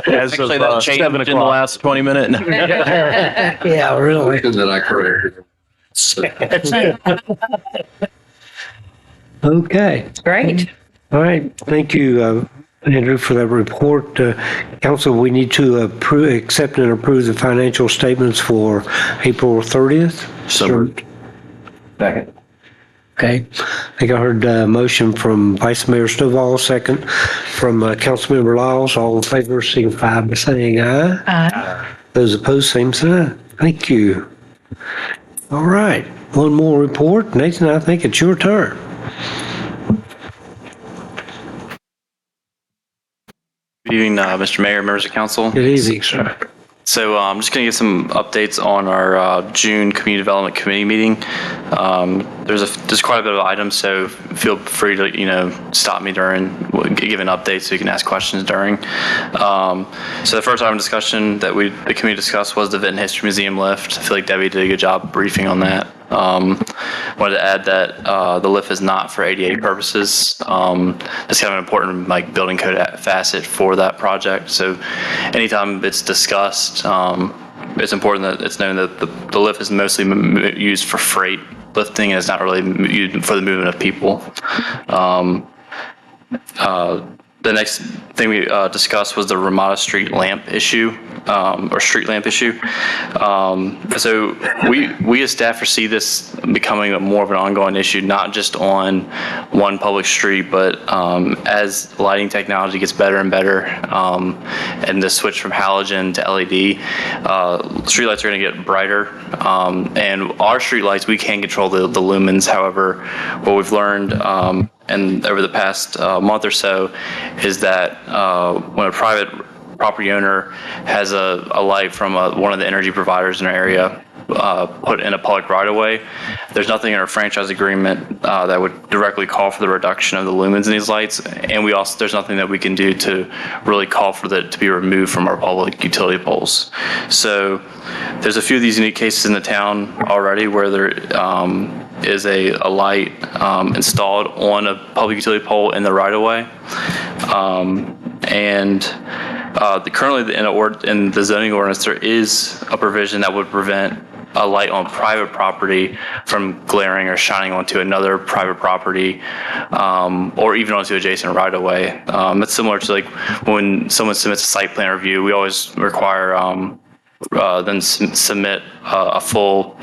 As Actually, of, that changed 7 in the o'clock. last 20 minutes. Yeah, really. That I corrected. Okay. Great. All right. Thank you, Andrew, for that report. Council, we need to accept and approve the financial statements for April 30th. So Second. Okay. I think I heard a motion from Vice Mayor Stovall, second from Councilmember Lyles. All in favor, signify by saying aye. Aye. Those opposed, same sign. Thank you. All right. One more report. Nathan, I think it's your turn. Good evening, Mr. Mayor, members of council. Good evening, sir. So I'm just going to give some updates on our June Community Development Committee meeting. There's quite a bit of items, so feel free to stop me during giving updates so you can ask questions during. So the first item of discussion that the committee discussed was the Vinton History Museum lift. I feel like Debbie did a good job briefing on that. Wanted to add that the lift is not for ADA purposes. It's kind of an important building code facet for that project. So anytime it's discussed, it's important that it's known that the lift is mostly used for freight lifting, and it's not really used for the movement of people. The next thing we discussed was the Ramada Street lamp issue, or street lamp issue. So we as staff foresee this becoming more of an ongoing issue, not just on one public street, but as lighting technology gets better and better, and the switch from halogen to LED, streetlights are going to get brighter. And our streetlights, we can control the lumens. However, what we've learned and over the past month or so is that when a private property owner has a light from one of the energy providers in our area put in a public right-of-way, there's nothing in our franchise agreement that would directly call for the reduction of the lumens in these lights, and there's nothing that we can do to really call for that to be removed from our public utility poles. So there's a few of these unique cases in the town already where there is a light installed on a public utility pole in the right-of-way, currently in the zoning ordinance, there is a provision that would prevent a light on private property from glaring or shining onto another private property, or even onto adjacent right-of-way. It's similar to when someone submits a site plan review, we always require then submit a full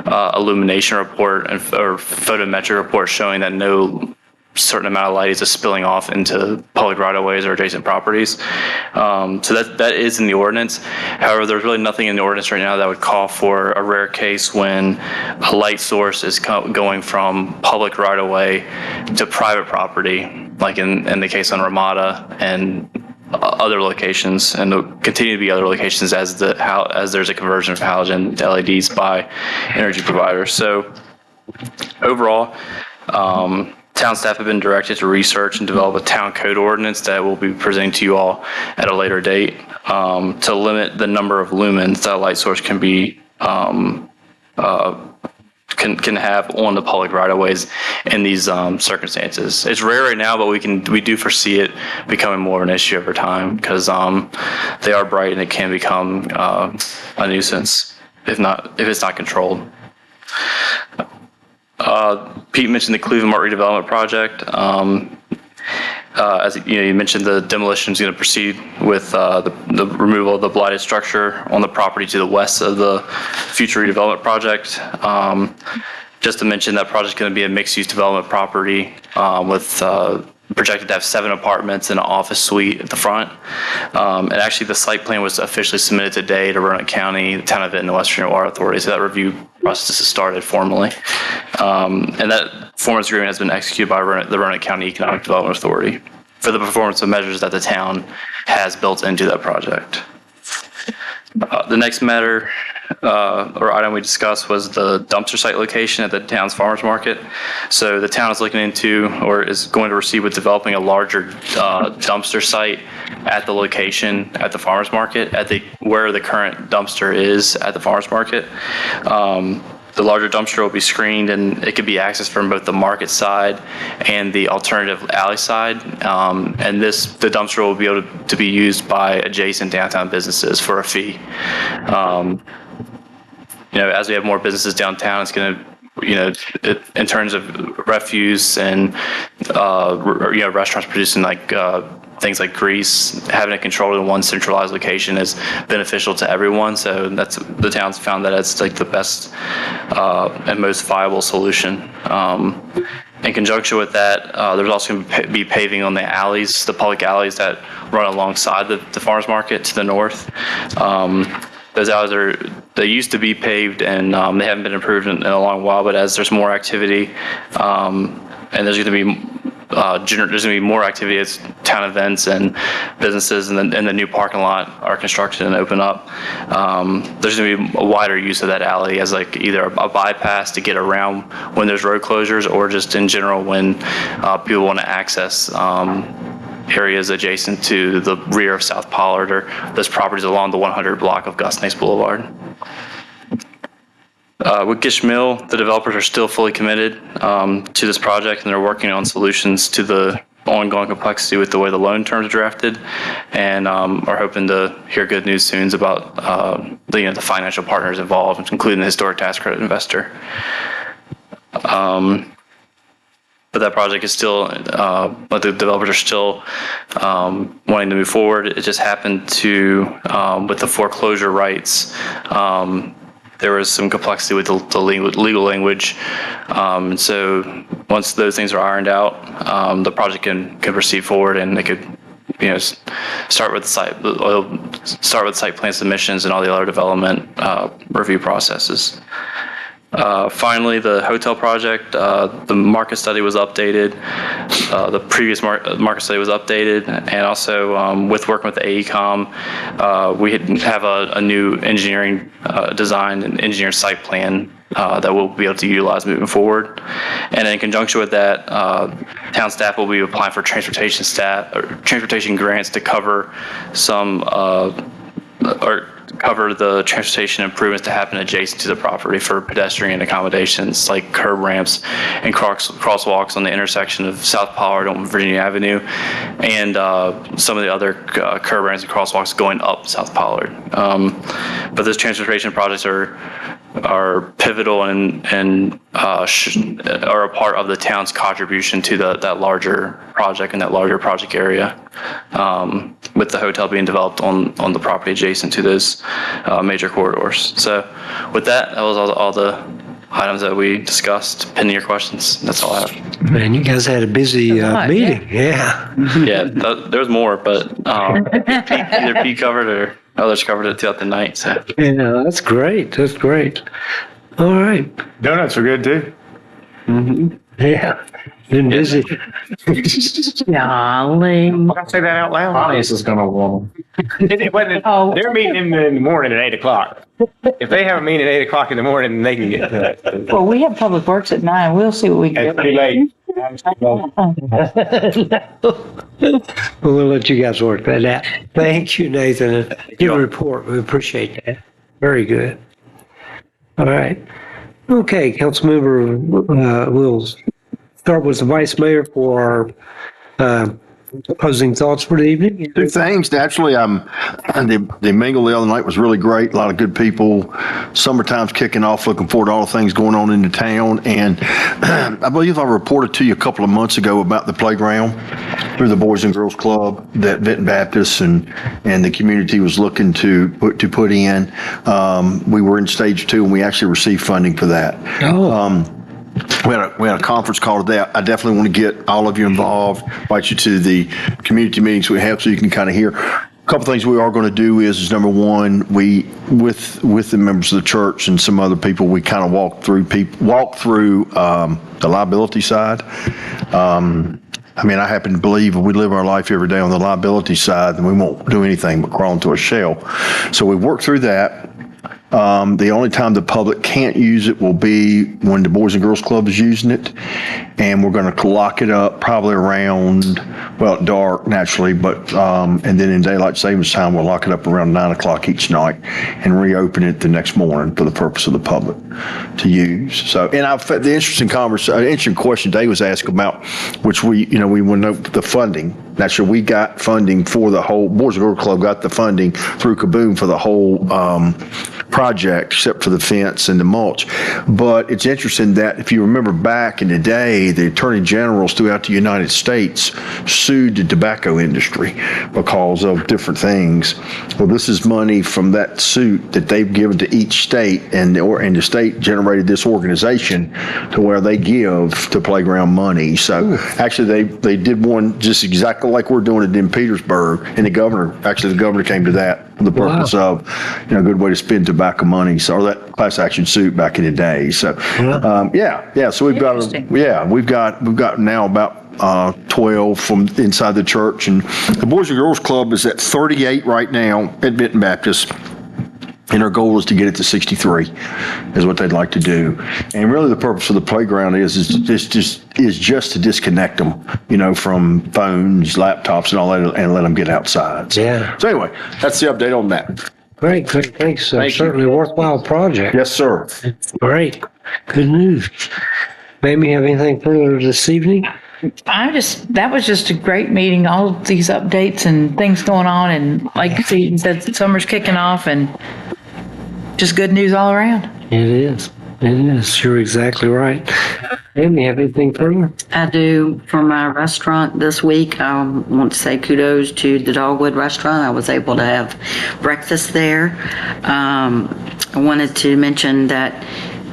illumination report or photometric report showing that no certain amount of light is just spilling off into public right-of-ways or adjacent properties. So that is in the ordinance. However, there's really nothing in the ordinance right now that would call for a rare case when a light source is going from public right-of-way to private property, like in the case on Ramada, and other locations, and there'll continue to be other locations as there's a conversion of halogen to LEDs by energy providers. So overall, town staff have been directed to research and develop a town code ordinance that we'll be presenting to you all at a later date to limit the number of lumens that a light source can be can have on the public right-of-ways in these circumstances. It's rare right now, but we do foresee it becoming more of an issue over time because they are bright and it can become a nuisance if it's not controlled. Pete mentioned the Cleveland Mart redevelopment project. As you mentioned, the demolition is going to proceed with the removal of the blighted structure on the property to the west of the future redevelopment project. Just to mention, that project is going to be a mixed-use development property with projected to have 7 apartments and an office suite at the front. And actually, the site plan was officially submitted today to Roanoke County, the Town of Vinton, and West Virginia Water Authority. So that review process has started formally. And that performance agreement has been executed by the Roanoke County Economic Development Authority for the performance of measures that the town has built into that project. The next matter or item we discussed was the dumpster site location at the town's farmers market. So the town is looking into or is going to proceed with developing a larger dumpster site at the location at the farmers market where the current dumpster is at the farmers market. The larger dumpster will be screened and it can be accessed from both the market side and the alternative alley side. And the dumpster will be able to be used by adjacent downtown businesses for a fee. As we have more businesses downtown, it's going to, in terms of refuse and, restaurants producing things like grease, having it controlled in one centralized location is beneficial to everyone. So the town's found that it's the best and most viable solution. In conjunction with that, there's also going to be paving on the alleys, the public alleys that run alongside the farmers market to the north. Those alleys they used to be paved and they haven't been improved in a long while, but as there's more activity and there's going to be more activity as town events and businesses and the new parking lot are constructed and open up. There's going to be a wider use of that alley as either a bypass to get around when there's road closures or just in general when people want to access areas adjacent to the rear of South Pollard or those properties along the 100 block of Gus Nace Boulevard. With Gish Mill, the developers are still fully committed to this project, and they're working on solutions to the ongoing complexity with the way the loan terms are drafted, and are hoping to hear good news soon about the financial partners involved, including the historic tax credit investor. But that project is still, but the developers are still wanting to move forward. It just happened to, with the foreclosure rights, there was some complexity with the legal language. And so once those things are ironed out, the project can proceed forward and they could, start with the site plan submissions and all the other development review processes. Finally, the hotel project, the market study was updated. The previous market study was updated, and also with working with the AECOM, we have a new engineering design and engineered site plan that we'll be able to utilize moving forward. And in conjunction with that, town staff will be applying for transportation grants to cover some cover the transportation improvements to happen adjacent to the property for pedestrian accommodations like curb ramps and crosswalks on the intersection of South Pollard on Virginia Avenue and some of the other curb ramps and crosswalks going up South Pollard. But those transportation projects are pivotal and are a part of the town's contribution to that larger project and that larger project area, with the hotel being developed on the property adjacent to those major corridors. So with that was all the items that we discussed. Pending your questions, that's all I have. Man, you guys had a busy meeting. Yeah. Yeah, there's more, but either Pete covered or others covered it throughout the night. So. Yeah, that's great. That's great. All right. Donuts are good too. Mm-hmm. Yeah, been busy. Golly. I say that out loud. Finance is gonna want It wasn't, they're meeting in the morning at 8 o'clock. If they have a meeting at 8 o'clock in the morning, then they can get to it. Well, we have Public Works at 9. We'll see what we can It's do. too late. We'll let you guys work that out. Thank you, Nathan. Give a report. We appreciate that. Very good. All right. Okay, Councilmember, we'll start with the Vice Mayor for our closing thoughts for the evening. Two things. Naturally, the mingle the other night was really great. A lot of good people. Summertime's kicking off. Looking forward to all the things going on in the town. And I believe I reported to you a couple of months ago about the playground through the Boys and Girls Club that Benton Baptist and the community was looking to put in. We were in stage 2 and we actually received funding for that. We had a conference call today. I definitely want to get all of you involved, invite you to the community meetings we have so you can kind of hear. A couple things we are going to do is number one, we with the members of the church and some other people, we kind of walk through the liability side. I mean, I happen to believe if we live our life every day on the liability side, then we won't do anything but crawl into a shell. So we work through that. The only time the public can't use it will be when the Boys and Girls Club is using it. And we're going to lock it up probably around, dark naturally, but, and then in daylight savings time, we'll lock it up around 9 o'clock each night and reopen it the next morning for the purpose of the public to use. So, and the interesting question Dave was asked about, which we want to know the funding. Naturally, we got funding for the whole, Boys and Girls Club got the funding through Kaboom for the whole project, except for the fence and the mulch. But it's interesting that if you remember back in the day, the attorney generals throughout the United States sued the tobacco industry because of different things. Well, this is money from that suit that they've given to each state, and the state generated this organization to where they give to playground money. So actually, they did one just exactly like we're doing it in Petersburg, and the governor came to that for the purpose of, a good way to spend tobacco money. So, or that class action suit back in the day. So, so we've got now about 12 from inside the church, and the Boys and Girls Club is at 38 right now at Benton Baptist. And our goal is to get it to 63, is what they'd like to do. And really, the purpose of the playground is just to disconnect them, from phones, laptops, and all that, and let them get outside. Yeah. So anyway, that's the update on that. Great, thanks. Certainly a worthwhile project. Yes, sir. Great, good news. Maybe have anything further this evening? That was just a great meeting, all of these updates and things going on, and like Stephen said, summer's kicking off, and just good news all around. It is. You're exactly right. Amy, have anything further? I do. For my restaurant this week, I want to say kudos to the Dogwood Restaurant. I was able to have breakfast there. I wanted to mention that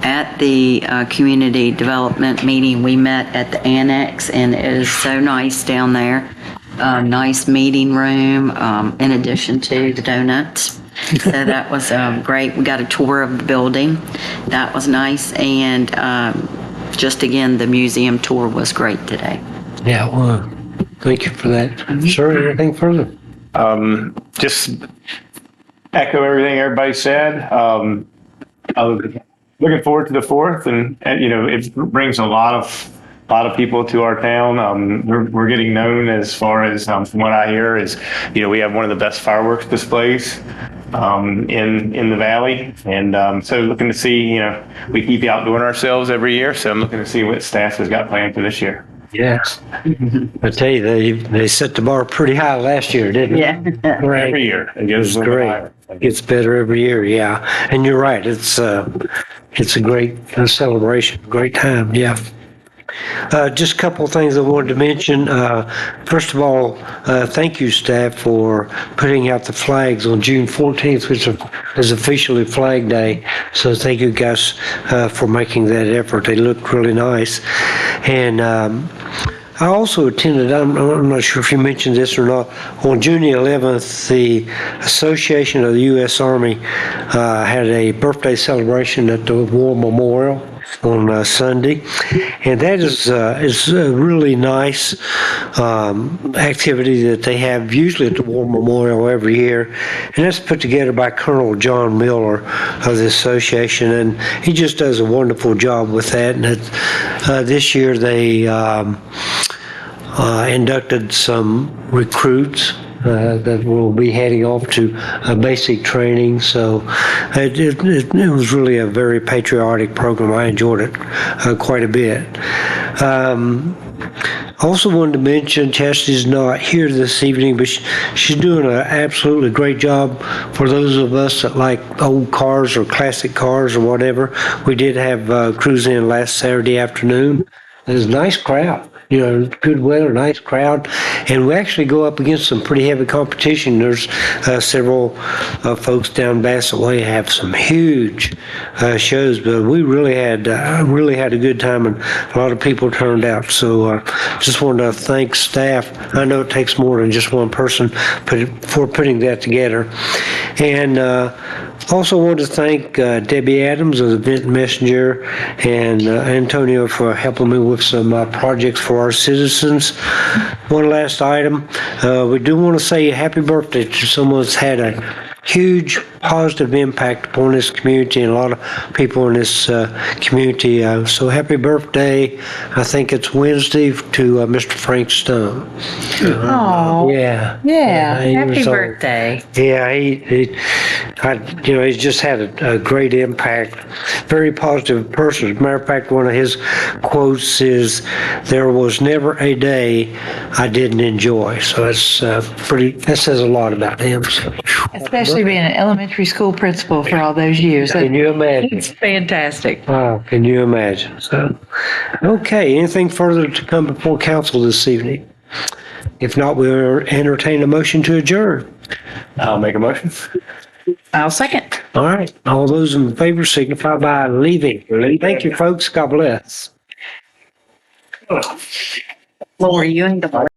at the community development meeting, we met at the annex, and it is so nice down there. Nice meeting room, in addition to the donuts. So that was great. We got a tour of the building. That was nice. And just again, the museum tour was great today. Yeah, well, thank you for that. Sir, anything further? Just echo everything everybody said. I'm looking forward to the 4th, and it brings a lot of people to our town. We're getting known as far as, from what I hear, is, we have one of the best fireworks displays in the valley. And so looking to see, we keep outdoing ourselves every year. So I'm looking to see what staff has got planned for this year. Yes. I tell you, they set the bar pretty high last year, didn't they? Yeah. Right. Every year. It gets great. It gets better every year, yeah. And you're right. It's a great celebration, great time, yeah. Just a couple of things I wanted to mention. First of all, thank you, staff, for putting out the flags on June 14th, which is officially Flag Day. So thank you guys for making that effort. They look really nice. And I also attended, I'm not sure if you mentioned this or not, on June the 11th, the Association of the U.S. Army had a birthday celebration at the War Memorial. on Sunday. And that is a really nice activity that they have usually at the War Memorial every year. And that's put together by Colonel John Miller of the association. And he just does a wonderful job with that. And this year they inducted some recruits that will be heading off to basic training. So it was really a very patriotic program. I enjoyed it quite a bit. Also wanted to mention, Chastity's not here this evening, but she's doing an absolutely great job for those of us that like old cars or classic cars or whatever. We did have Cruise In last Saturday afternoon. There's a nice crowd. You know, good weather, nice crowd, and we actually go up against some pretty heavy competition. There's several folks down Bassett Way have some huge shows, but we really had a good time, and a lot of people turned out. So just wanted to thank staff. I know it takes more than just one person for putting that together, and also wanted to thank Debbie Adams of the Benton Messenger and Antonio for helping me with some projects for our citizens. One last item. We do want to say happy birthday to someone that's had a huge positive impact upon this community and a lot of people in this community. So happy birthday. I think it's Wednesday to Mr. Frank Stone. Oh. Yeah. Yeah. He Happy was, birthday. Yeah, he's just had a great impact. Very positive person. As a matter of fact, one of his quotes is, "There was never a day I didn't enjoy." So that's that says a lot about him. So. Especially being an elementary school principal for all those years. Can you imagine? It's fantastic. Wow, can you imagine? So, okay, anything further to come before council this evening? If not, we'll entertain a motion to adjourn. I'll make a motion. I'll second. All right, all those in favor signify by leaving. Thank you, folks. God bless. Lori, you ain't the